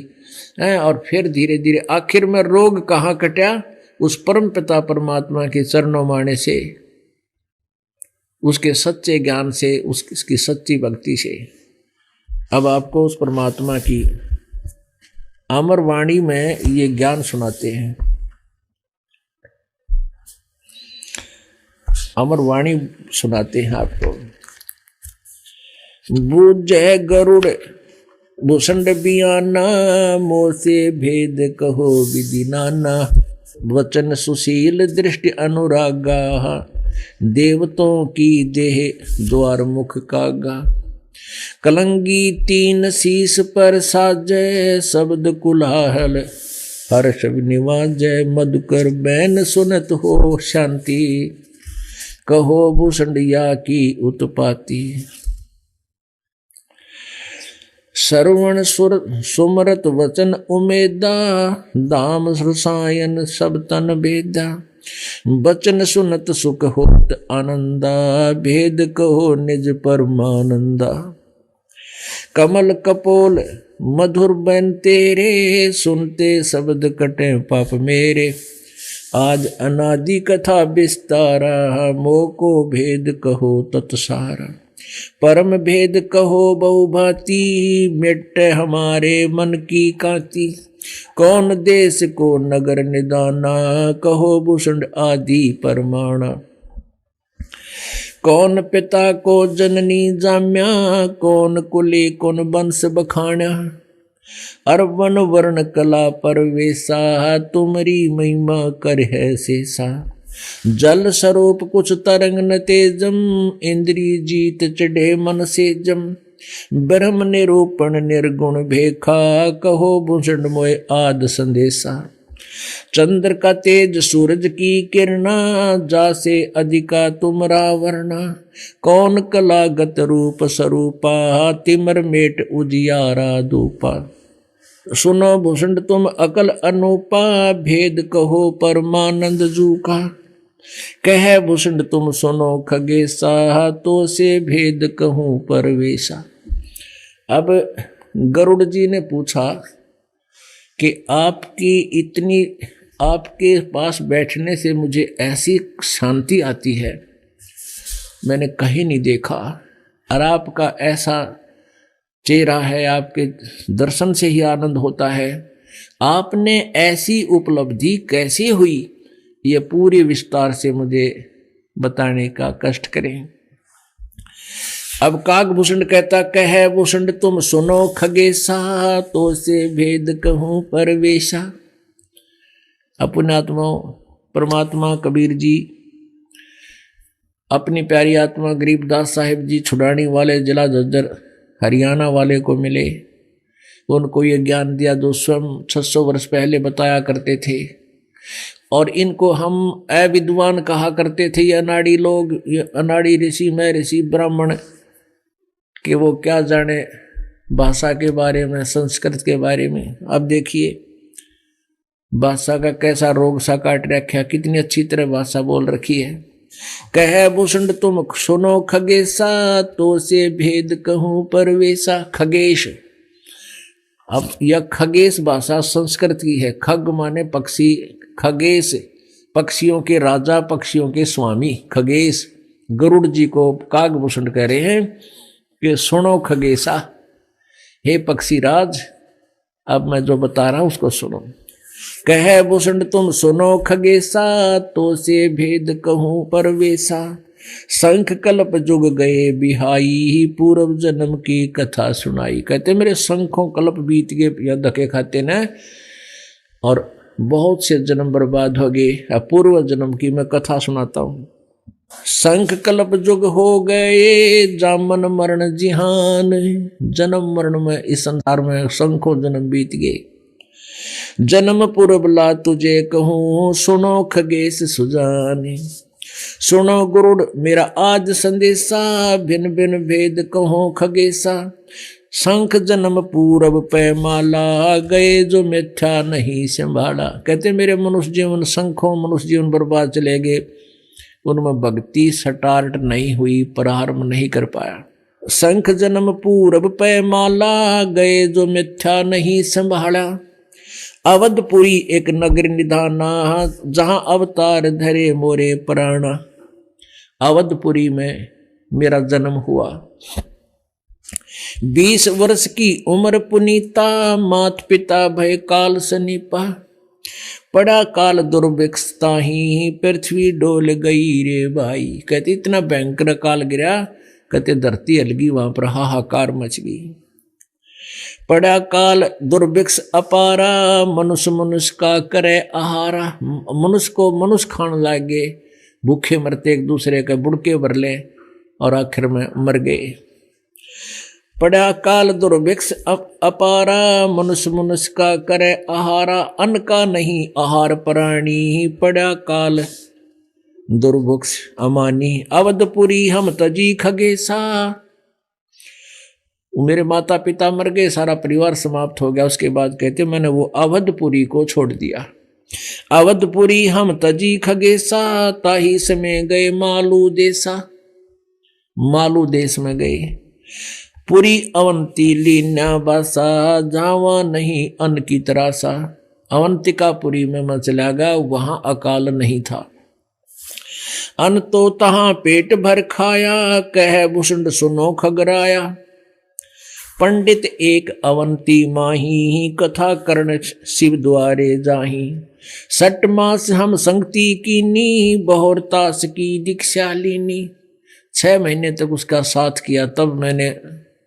है, और फिर धीरे धीरे आखिर में रोग कहाँ कटा? उस परम पिता परमात्मा के चरणों माने से, उसके सच्चे ज्ञान से, उसकी सच्ची भक्ति से अब आपको उस परमात्मा की अमर वाणी में ये ज्ञान सुनाते हैं। अमर वाणी सुनाते हैं आपको। बूझे गरुड़ भूषण बियाना, मोह से भेद कहो विधि नाना। वचन सुशील दृष्टि अनुरागा, देवतों की देह द्वार मुख कागा। कलंगी तीन शीस पर साजय, शब्द कुलाहल हर्ष निवाजय। मधुकर बैन सुनत हो शांति, कहो भूषणिया की उत्पाती। श्रवण सुर सुमरत वचन उमेदा, दाम रसायन सब तन भेदा। बचन सुनत सुख होत आनंदा, भेद कहो निज परमानंदा। कमल कपोल मधुर बन तेरे, सुनते शब्द कटे पाप मेरे। आज अनादि कथा विस्तारा, मोह को भेद कहो तत्सारा। परम भेद कहो बहुभांति, मिटे हमारे मन की कांति। कौन देश को नगर निदाना, कहो भूषण आदि परमाणा। कौन पिता को जननी जाम्या, कौन कुले कौन वंश बखाण्या। अरवन वर्ण कला परवेसा, तुमरी महिमा कर है शेषा। जल स्वरूप कुछ तरंग न तेजम, इंद्री जीत चढ़े मन से जम। ब्रह्म निरूपण निर्गुण भेखा, कहो भूषण मोय आद संदेशा। चंद्र का तेज सूरज की किरणा, जासे अधिका तुमरा वर्णा। कौन कलागत रूप स्वरूपा, तिमर मेट उजियारा धूपा। सुनो भूषण तुम अकल अनूपा, भेद कहो परमानंद जू का। कह भूषण तुम सुनो खगेसा, तो से भेद कहूं परवेशा। अब गरुड़ जी ने पूछा कि आपके पास बैठने से मुझे ऐसी शांति आती है, मैंने कहीं नहीं देखा। और आपका ऐसा चेहरा है, आपके दर्शन से ही आनंद होता है। आपने ऐसी उपलब्धि कैसे हुई, ये पूरी विस्तार से मुझे बताने का कष्ट करें। अब काकभूषण कहता, कह भूषण तुम सुनो खगेसा, तो से भेद कहूं परवेशा। अपने आत्मा परमात्मा कबीर जी अपनी प्यारी आत्मा गरीबदास साहिब जी छुड़ानी वाले जिला झज्जर हरियाणा वाले को मिले। उनको ये ज्ञान दिया जो स्वयं 600 वर्ष पहले बताया करते थे। और इनको हम अविद्वान कहा करते थे, ये अनाड़ी लोग, ये अनाड़ी ऋषि, मैं ऋषि ब्राह्मण, कि वो क्या जाने भाषा के बारे में, संस्कृत के बारे में। अब देखिए भाषा का कैसा रोग सा काट रखा, कितनी अच्छी तरह भाषा बोल रखी है। कह भूषण तुम सुनो खगेसा, तो से भेद कहूं परवेशा। खगेश, अब यह खगेश भाषा संस्कृत की है। खग माने पक्षी, खगेश पक्षियों के राजा, पक्षियों के स्वामी खगेश। गरुड़ जी को काकभूषण कह रहे हैं कि सुनो खगेशा, हे पक्षीराज, अब मैं जो बता रहा हूं उसको सुनो। कह भूषण तुम सुनो खगेसा, तो से भेद कहूं परवेशा। शंख कल्प जुग गए बिहाई, पूर्व जन्म की कथा सुनाई। कहते मेरे शंखों कल्प बीत गए या धके खाते न, और बहुत से जन्म बर्बाद हो गए। पूर्व जन्म की मैं कथा सुनाता हूं। शंख कल्प जुग हो गए, जामन मरण जिहान। जन्म मरण में इस संसार में शंखों जन्म बीत गए। जन्म पूर्व ला तुझे कहूं, सुनो खगेश सुजानी। सुनो गुरुड़ मेरा आज संदेशा, भिन्न भिन्न भेद कहो खगेशा। शंख जन्म पूरब पैमाला, गए जो मिथ्या नहीं संभाला। कहते मेरे मनुष्य जीवन, शंखों मनुष्य जीवन बर्बाद चले गए, उनमें भक्ति स्टार्ट नहीं हुई, प्रारंभ नहीं कर पाया। शंख जन्म पूरब पैमाला, गए जो मिथ्या नहीं संभाला। अवधपुरी एक नगर निधाना, जहां अवतार धरे मोरे प्राणा। अवधपुरी में मेरा जन्म हुआ। 20 वर्ष की उम्र पुनीता, मात पिता भय काल सनीपा। पड़ा काल दुर्भिक्षता ही, पृथ्वी डोल गई रे भाई। कहते इतना भयंकर काल गिरा, कहते धरती हलगी, वहां पर हाहाकार मच गई। पड़ा काल दुर्भिक्ष अपारा, मनुष्य मनुष्य का करे आहारा। मनुष्य को मनुष्य खाने लागे, भूखे मरते एक दूसरे के बुड़के भर ले और आखिर में मर गए। पड़ा काल दुर्भिक्ष अपारा, मनुष्य मनुष्य का करे आहारा। अन्न का नहीं आहार प्राणी, पड़ा काल दुर्भिक्ष अमानी। अवधपुरी हम तजी खगेसा। मेरे माता पिता मर गए, सारा परिवार समाप्त हो गया। उसके बाद कहते मैंने वो अवधपुरी को छोड़ दिया। अवधपुरी हम तजी खगेसा, ताही समय गए मालू देसा। मालू देश में गए। पुरी अवंती लीन्या बासा, जावा नहीं अन्न की तरासा। अवंतिकापुरी में मैं चला गया, वहां अकाल नहीं था। अन्न तो तहां पेट भर खाया, कह भूषण सुनो खगराया। पंडित एक अवंती माही, कथा कर्ण शिव द्वारे जाही। 6 मास हम संगति कीनी, बहुर तास की दीक्षा लीनी। 6 महीने तक उसका साथ किया, तब मैंने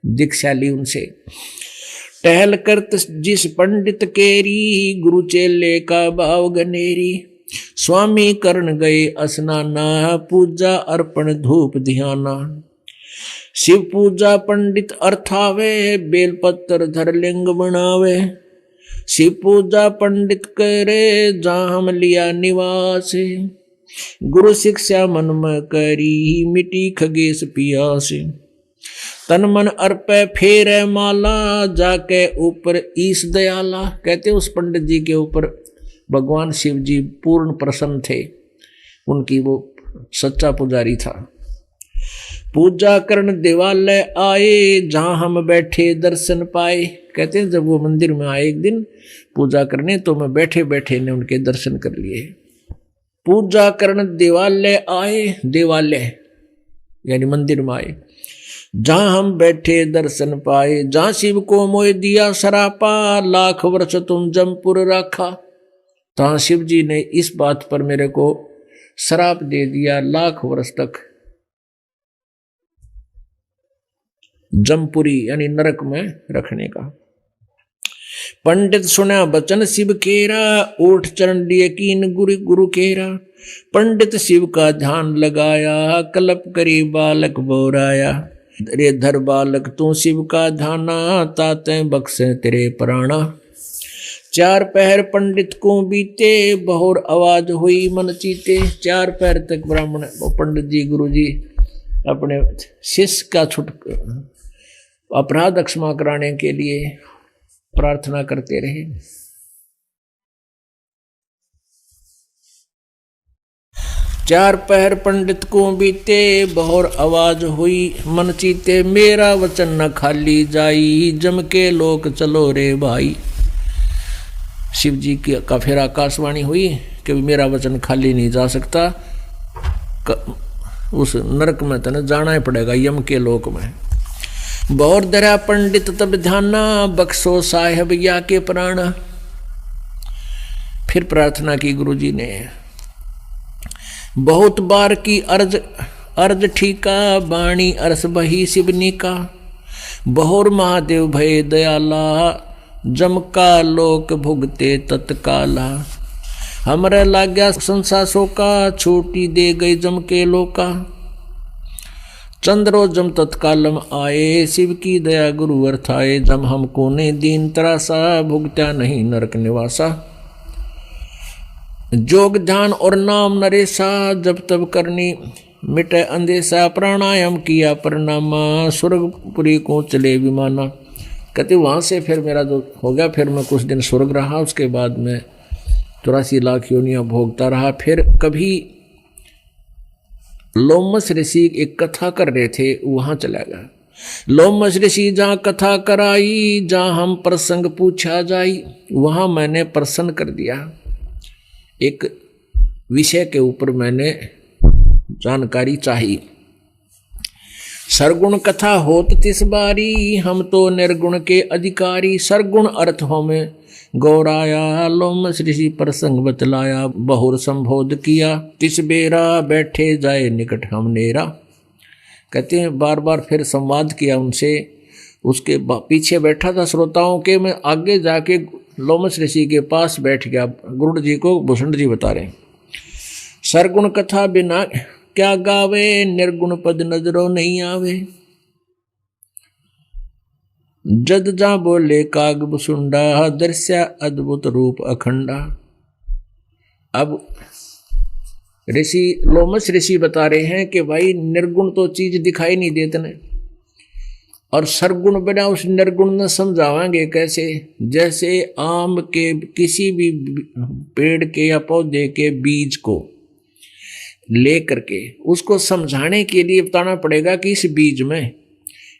दीक्षा ली उनसे। टहल करत जिस पंडित केरी, गुरु चेले का भाव गनेरी। स्वामी कर्ण गए स्नाना, पूजा अर्पण धूप ध्याना। शिव पूजा पंडित अर्थावे, बेलपत्र धर लिंग बनावे। शिव पूजा पंडित करे, जहाँ हम लिया निवास। गुरु शिक्षा मन में करी, मिटी खगेश पियास। तन मन अर्पे फेरे माला, जाके ऊपर ईश दयाला। कहते उस पंडित जी के ऊपर भगवान शिव जी पूर्ण प्रसन्न थे, उनकी वो सच्चा पुजारी था। पूजा करण देवालय आए, जहां हम बैठे दर्शन पाए। कहते हैं जब वो मंदिर में आए एक दिन पूजा करने, तो मैं बैठे बैठे ने उनके दर्शन कर लिए। पूजा करण देवालय आए, देवालय यानी मंदिर में आए। जहां हम बैठे दर्शन पाए, जहां शिव को मोह दिया सरापा। लाख वर्ष तुम जमपुर रखा। तहां शिव जी ने इस बात पर मेरे को श्राप दे दिया, लाख वर्ष तक जमपुरी यानी नरक में रखने का। पंडित सुना बचन शिव केरा, ओठ चरण लिए कीन गुरु केरा। पंडित शिव का ध्यान लगाया, कल्प करी बालक बोराया। रे धर बालक तू शिव का ध्याना, ताते बख्शे तेरे प्राणा। 4 पहर पंडित को बीते, बहुर आवाज हुई मन चीते। 4 पहर तक ब्राह्मण पंडित जी गुरु जी अपने शिष्य का अपराध क्षमा कराने के लिए प्रार्थना करते रहे। 4 पहर पंडित को बीते, बहुर आवाज हुई मन चीते। मेरा वचन न खाली जाई, जम के लोक चलो रे भाई। शिव जी का फिर आकाशवाणी हुई कि मेरा वचन खाली नहीं जा सकता, उस नरक में तने जाना ही पड़ेगा, यम के लोक में। बहुत दरा पंडित तब ध्याना, बख्शो साहेब या के प्राण। फिर प्रार्थना की गुरु जी ने, बहुत बार की अर्ज ठीका, बाणी अरस बही शिवनी का। बहुर महादेव भय दयाला, जम का लोक भुगते तत्काला। हमरे लाग्या संसासों का, छूटी दे गई जम के लोका। चंद्रो जम तत्कालम आए, शिव की दया गुरु अर्थाए। जम हमको ने दीन तरासा, भुगत्या नहीं नरक निवासा। जोग ध्यान और नाम नरेसा, जब तब करनी मिटे अंदेशा। प्राणायाम किया प्रणामा, स्वर्गपुरी को चले विमाना। कहते वहाँ से फिर मेरा जो हो गया, फिर मैं कुछ दिन स्वर्ग रहा। उसके बाद में 84 लाख योनियाँ भोगता रहा। फिर कभी लोमस ऋषि एक कथा कर रहे थे, वहाँ चला गया। लोमश ऋषि जहाँ कथा कराई, जहाँ हम प्रसंग पूछा जाई, वहां मैंने प्रश्न कर दिया। एक विषय के ऊपर मैंने जानकारी चाहिए। सरगुण कथा होत तिस बारी, हम तो निर्गुण के अधिकारी। सरगुण अर्थ हो में गौराया, लोमश ऋषि प्रसंग बतलाया। बहुर संबोध किया, तिस बेरा बैठे जाए निकट हम नेरा। कहते हैं बार बार फिर संवाद किया उनसे। उसके पीछे बैठा था श्रोताओं के, मैं आगे जाके लोमश ऋषि के पास बैठ गया। गुरुड़ जी को भूषण जी बता रहे, सरगुण कथा बिना क्या गावे, निर्गुण पद नजरों नहीं आवे। जद जा बोले काग बुसुंडा, दर्श्या अद्भुत रूप अखंडा। अब ऋषि लोमश ऋषि बता रहे हैं कि भाई निर्गुण तो चीज दिखाई नहीं देते न, और सरगुण बिना उस निर्गुण न समझावांगे कैसे। जैसे आम के किसी भी पेड़ के या पौधे के बीज को ले करके उसको समझाने के लिए बताना पड़ेगा कि इस बीज में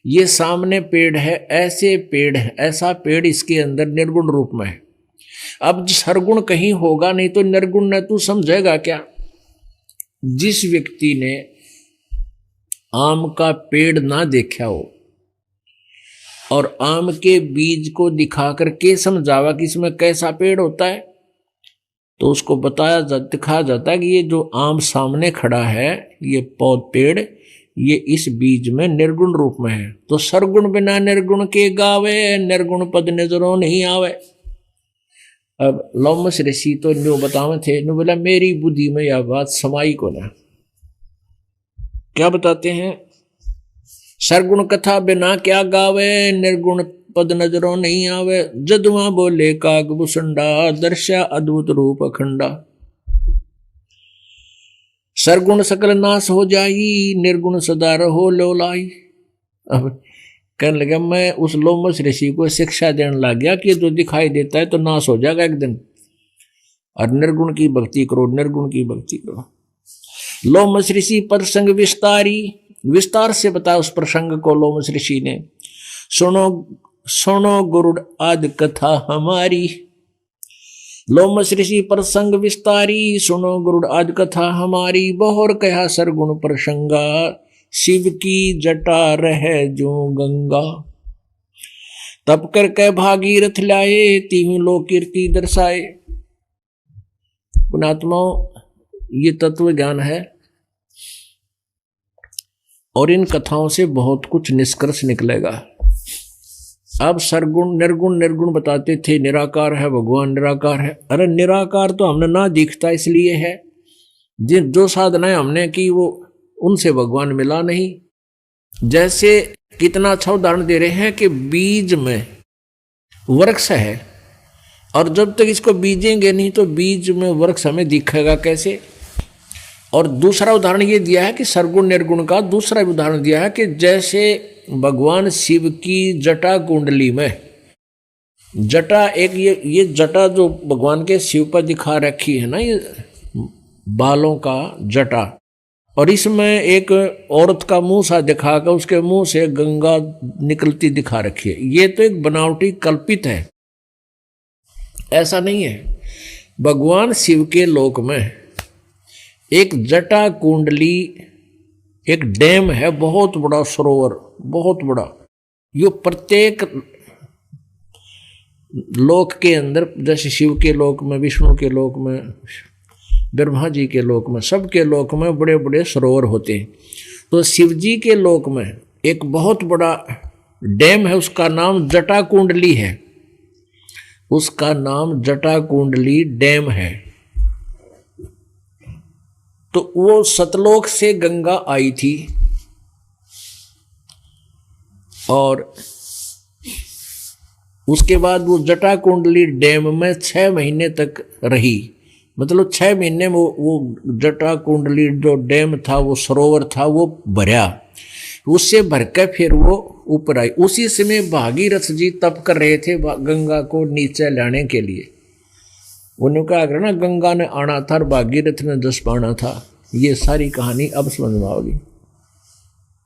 ये सामने पेड़ है, ऐसे पेड़ है, ऐसा पेड़ इसके अंदर निर्गुण रूप में है। अब सरगुण कहीं होगा नहीं तो निर्गुण न तू समझेगा क्या। जिस व्यक्ति ने आम का पेड़ ना देखा हो और आम के बीज को दिखा करके समझावा कि इसमें कैसा पेड़ होता है, तो उसको दिखाया जाता है कि ये जो आम सामने खड़ा है, ये पेड़, ये इस बीज में निर्गुण रूप में है। तो सरगुण बिना निर्गुण के गावे, निर्गुण पद नजरों नहीं आवे। अब लोमश ऋषि तो न्यू बतावे थे, न्यू बोला मेरी बुद्धि में यह बात समाई को ना। क्या बताते हैं, सरगुण कथा बिना क्या गावे, निर्गुण पद नजरों नहीं आवे। जदवा बोले काग बुसंडा, दर्शा अद्भुत रूप अखंडा। सरगुण सकल नाश हो जाई, निर्गुण सदा रहो लोलाई। अब कहने लगा, मैं उस लोमश ऋषि को शिक्षा देने लग गया कि जो दिखाई देता है तो नाश हो जाएगा एक दिन, और निर्गुण की भक्ति करो, निर्गुण की भक्ति करो। लोमश ऋषि प्रसंग विस्तारी, विस्तार से बताया उस प्रसंग को लोमश ऋषि ने। सुनो सुनो गुरुड़ आदि कथा हमारी। लोमश ऋषि प्रसंग विस्तारी, सुनो गुरुड़ आदि कथा हमारी। बहुर कहा सरगुण प्रसंगा, शिव की जटा रहे जो गंगा। तप कर कह भागीरथ लाए, तीहू लोक कीर्ति दर्शाए। पुणात्माओं, ये तत्व ज्ञान है और इन कथाओं से बहुत कुछ निष्कर्ष निकलेगा। अब सरगुण निर्गुण, निर्गुण बताते थे, निराकार है भगवान, निराकार है। अरे निराकार तो हमने ना दिखता इसलिए है, जो साधनाएं हमने की वो उनसे भगवान मिला नहीं। जैसे कितना अच्छा उदाहरण दे रहे हैं कि बीज में वृक्ष है, और जब तक इसको बीजेंगे नहीं तो बीज में वृक्ष हमें दिखेगा कैसे। और दूसरा उदाहरण ये दिया है कि सरगुण निर्गुण का दूसरा उदाहरण दिया है कि जैसे भगवान शिव की जटा कुंडली में, जटा एक ये जटा जो भगवान के शिव पर दिखा रखी है ना, ये बालों का जटा, और इसमें एक औरत का मुंह सा दिखा कर उसके मुंह से गंगा निकलती दिखा रखी है। ये तो एक बनावटी कल्पित है, ऐसा नहीं है। भगवान शिव के लोक में एक जटा कुंडली, एक डैम है, बहुत बड़ा सरोवर, बहुत बड़ा। यो प्रत्येक लोक के अंदर, जैसे शिव के लोक में, विष्णु के लोक में, ब्रह्मा जी के लोक में, सबके लोक में बड़े बड़े सरोवर होते हैं। तो शिव जी के लोक में एक बहुत बड़ा डैम है, उसका नाम जटा कुंडली है, उसका नाम जटा कुंडली डैम है। तो वो सतलोक से गंगा आई थी और उसके बाद वो जटा कुंडली डैम में 6 महीने तक रही। मतलब 6 महीने में वो जटा कुंडली जो डैम था, वो सरोवर था, वो भरा। उससे भरकर फिर वो ऊपर आई। उसी समय भागीरथ जी तप कर रहे थे गंगा को नीचे लाने के लिए। उन्होंने कहा ना, गंगा ने आना था और भागीरथ ने जस पाना था। ये सारी कहानी अब समझ में आओगी।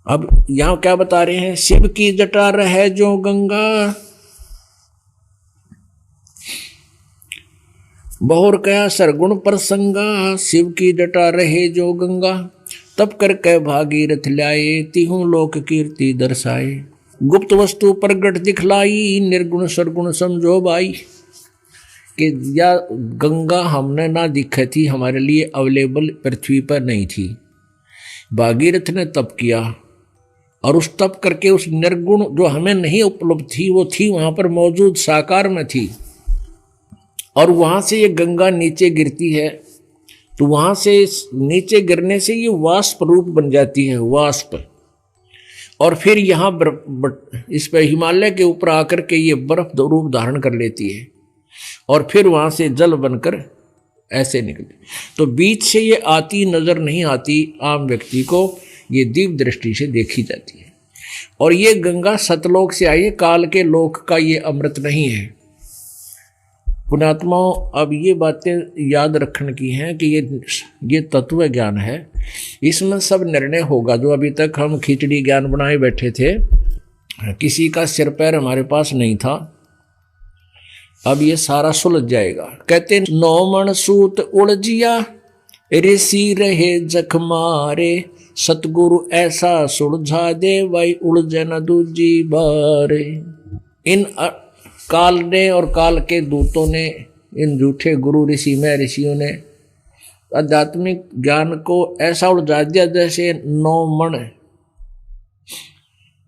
अब यहां क्या बता रहे हैं, शिव की जटा रहे जो गंगा, बहुर कया सरगुण प्रसंगा, शिव की जटा रहे जो गंगा, तब कर कै भागीरथ ल्याए, तिहु लोक कीर्ति दर्शाए, गुप्त वस्तु प्रगट दिखलाई, निर्गुण सरगुण समझो बाई। कि या गंगा हमने ना दिखे थी, हमारे लिए अवेलेबल पृथ्वी पर नहीं थी, भागीरथ ने तप किया और उस तप करके उस निर्गुण जो हमें नहीं उपलब्ध थी वो थी वहां पर मौजूद, साकार में थी। और वहां से ये गंगा नीचे गिरती है तो वहां से नीचे गिरने से ये वाष्प रूप बन जाती है, वाष्प। और फिर यहाँ इस पर हिमालय के ऊपर आकर के ये बर्फ रूप धारण कर लेती है और फिर वहां से जल बनकर ऐसे निकलती। तो बीच से ये आती नजर नहीं आती आम व्यक्ति को, ये दीप दृष्टि से देखी जाती है। और ये गंगा सतलोक से आई है, काल के लोक का ये अमृत नहीं है। पुण्यात्माओं, अब ये बातें याद रखने की हैं कि ये तत्व ज्ञान है, इसमें सब निर्णय होगा। जो अभी तक हम खिचड़ी ज्ञान बनाए बैठे थे, किसी का सिर पैर हमारे पास नहीं था, अब ये सारा सुलझ जाएगा। कहते 9 मण सूत उलझिया, ऋषि रहे जख मारे, सतगुरु ऐसा सुलझा दे, भाई उलझे न दूजी बारे। इन काल ने और काल के दूतों ने, इन झूठे गुरु ऋषि में ऋषियों ने आध्यात्मिक ज्ञान को ऐसा उलझा दिया जैसे 9 मण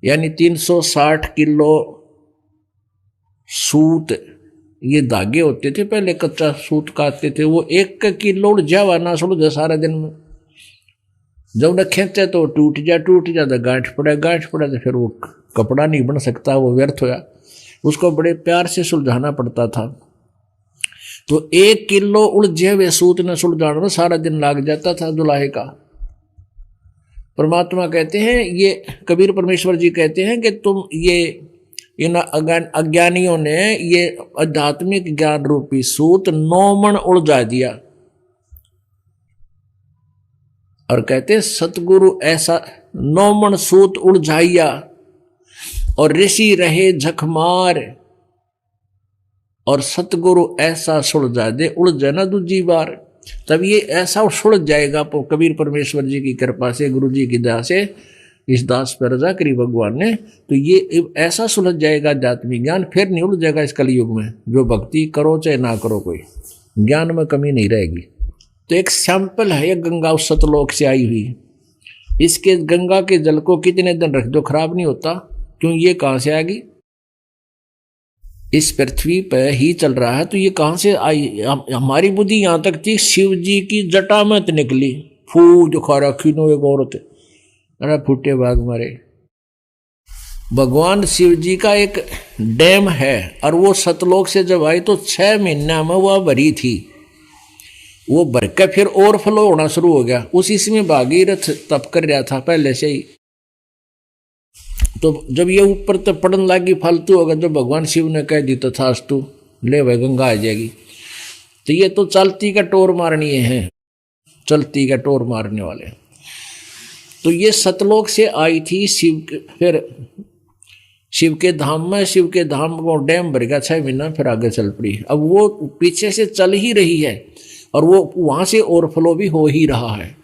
यानी 360 किलो सूत, ये धागे होते थे पहले, कच्चा सूत काटते थे, वो 1 किलो उलझा हुआ ना सुलझा सारे दिन में। जब न खींचे तो टूट जा तो गांठ पड़ा तो फिर वो कपड़ा नहीं बन सकता, वो व्यर्थ होया, उसको बड़े प्यार से सुलझाना पड़ता था। तो 1 किलो उलझे हुए सूत ने सुलझाने में सारा दिन लग जाता था दुल्हे का। परमात्मा कहते हैं, ये कबीर परमेश्वर जी कहते हैं कि तुम ये इन अज्ञानियों ने ये आध्यात्मिक ज्ञान रूपी सूत 9 मण उलझा दिया। और कहते सतगुरु ऐसा 9 मण सूत उलझाइया, और ऋषि रहे झकमार, और सतगुरु ऐसा सुलझा दे, उलझे ना दूजी बार। तब ये ऐसा सुलझ जाएगा कबीर परमेश्वर जी की कृपा से, गुरु जी की दया से, इस दास पर रजा करी भगवान ने, तो ये ऐसा सुलझ जाएगा आध्यात्मिक ज्ञान, फिर नहीं उलझेगा इस कलयुग में। जो भक्ति करो चाहे ना करो, कोई ज्ञान में कमी नहीं रहेगी। तो एक सैंपल है ये गंगा उस सतलोक से आई हुई। इसके गंगा के जल को कितने दिन रख दो खराब नहीं होता, क्यों ये कहां से आ गई? इस पृथ्वी पर ही चल रहा है, तो ये कहां से आई? हमारी बुद्धि यहां तक थी, शिव जी की जटा में निकली, फूल जो खा रखी नो एक औरत, अरे फूटे भाग मारे। भगवान शिव जी का एक डैम है, और वो सतलोक से जब आई तो 6 महीना में वह भरी थी। वो भर के फिर ओवरफ्लो होना शुरू हो गया। उसी में भागीरथ तप कर रहा था पहले से ही। तो जब ये ऊपर तक पड़न लगी फालतू होगा, जब भगवान शिव ने कह दी तथास्तु, ले भाई गंगा आ जाएगी। तो ये तो चलती का टोर मारनी है, चलती का टोर मारने वाले। तो ये सतलोक से आई थी शिव के, फिर शिव के धाम में, शिव के धाम को डैम भर गया 6 महीना, फिर आगे चल पड़ी। अब वो पीछे से चल ही रही है और वो वहां से ओवरफ्लो भी हो ही रहा है।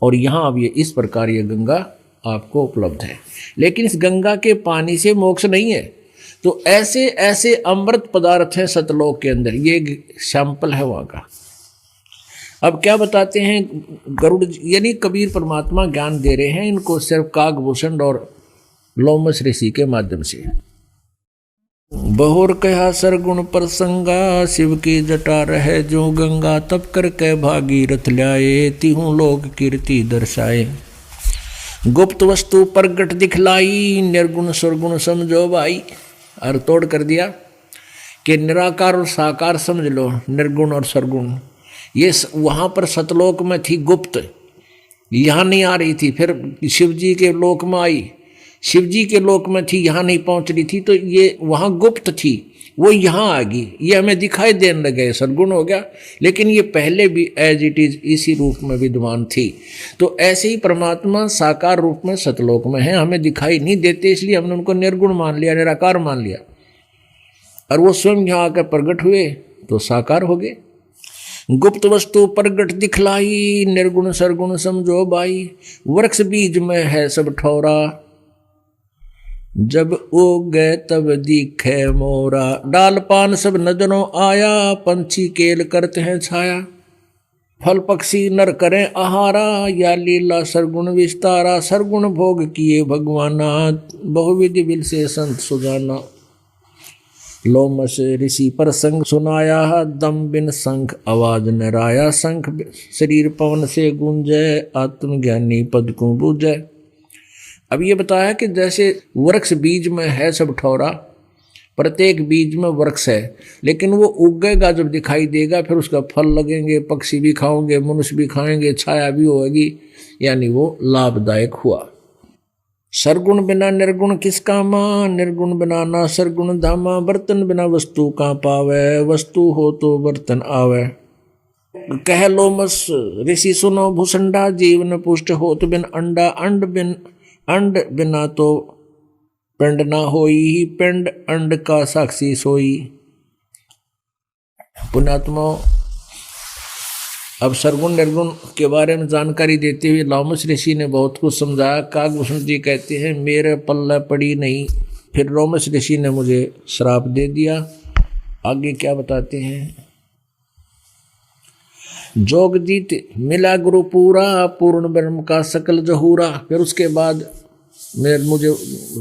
और यहाँ अब ये इस प्रकार ये गंगा आपको उपलब्ध है। लेकिन इस गंगा के पानी से मोक्ष नहीं है। तो ऐसे ऐसे अमृत पदार्थ हैं सतलोक के अंदर, ये सैंपल है वहाँ का। अब क्या बताते हैं गरुड़, यानी कबीर परमात्मा ज्ञान दे रहे हैं इनको सिर्फ कागभूषण और लोमस ऋषि के माध्यम से। बहुर कहा सरगुण प्रसंगा, शिव की जटा रहे जो गंगा, तब कर के भागीरथ ल्याए, तिहु लोक कीर्ति दर्शाए। गुप्त वस्तु प्रगट दिखलाई, निर्गुण सुरगुण समझो भाई। और तोड़ कर दिया कि निराकार और साकार समझ लो, निर्गुण और सरगुण। ये वहाँ पर सतलोक में थी गुप्त, यहाँ नहीं आ रही थी, फिर शिव जी के लोक में आई शिव जी के लोक में थी, यहाँ नहीं पहुंच रही थी, तो ये वहां गुप्त थी, वो यहाँ आ गई, ये हमें दिखाई देने लगे, सद्गुण हो गया। लेकिन ये पहले भी एज इट इज इसी रूप में विद्वान थी। तो ऐसे ही परमात्मा साकार रूप में सतलोक में है, हमें दिखाई नहीं देते, इसलिए हमने उनको निर्गुण मान लिया, निराकार मान लिया, और वो स्वयं यहाँ आकर प्रकट हुए तो साकार हो गए। गुप्त वस्तु प्रगट दिखलाई, निर्गुण सरगुण समझो बाई, वृक्ष बीज में है सब ठौरा, जब उगे तब दिखे मोरा, डाल पान सब नजरों आया, पंछी केल करते हैं छाया, फल पक्षी नर करें आहारा, या लीला सरगुण विस्तारा, सरगुण भोग किए भगवाना, बहुविधि बिल से संत सुजाना, लोमस ऋषि पर संग सुनाया, दम बिन शंख आवाज नराया, शंख शरीर पवन से गूंजे, आत्मज्ञानी पद को बूझे। अब ये बताया कि जैसे वृक्ष बीज में है सब ठौरा, प्रत्येक बीज में वृक्ष है, लेकिन वो उगेगा जब दिखाई देगा, फिर उसका फल लगेंगे, पक्षी भी खाओगे, मनुष्य भी खाएंगे, छाया भी होगी, यानी वो लाभदायक हुआ। सरगुण बिना निर्गुण किसका मां, निर्गुण बिना ना सरगुण धामा, बर्तन बिना वस्तु का पावे, वस्तु हो तो बर्तन आवे, कह लोमस ऋषि सुनो भूसंडा, जीवन पुष्ट हो तो बिन अंडा, अंड बिना तो पिंड ना होई, पिंड अंड का साक्षी सोई। पुण्यात्मा, अब सरगुण निर्गुण के बारे में जानकारी देते हुए लोमस ऋषि ने बहुत कुछ समझाया। काकभूषण जी कहते हैं मेरे पल्ले पड़ी नहीं, फिर लोमस ऋषि ने मुझे श्राप दे दिया। आगे क्या बताते हैं, जोगजीत मिला गुरु पूरा, पूर्ण ब्रह्म का सकल जहूरा, फिर उसके बाद मुझे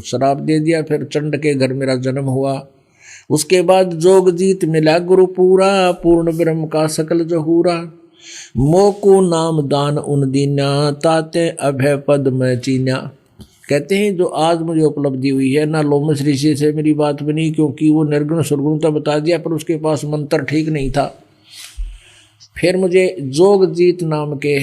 श्राप दे दिया, फिर चंड के घर मेरा जन्म हुआ। उसके बाद जोगजीत मिला गुरु पूरा, पूर्ण ब्रह्म का सकल जहूरा, मोकू नाम दान उन दीना, ताते अभय पद में चीना। कहते हैं जो आज मुझे उपलब्धि हुई है ना, लोमस ऋषि से मेरी बात बनी, क्योंकि वो निर्गुण सरगुण तो बता दिया, पर उसके पास मंत्र ठीक नहीं था। फिर मुझे जोगजीत नाम के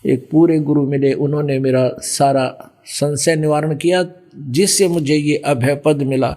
एक पूरे गुरु मिले, उन्होंने मेरा सारा संशय निवारण किया, जिससे मुझे ये अभय पद मिला।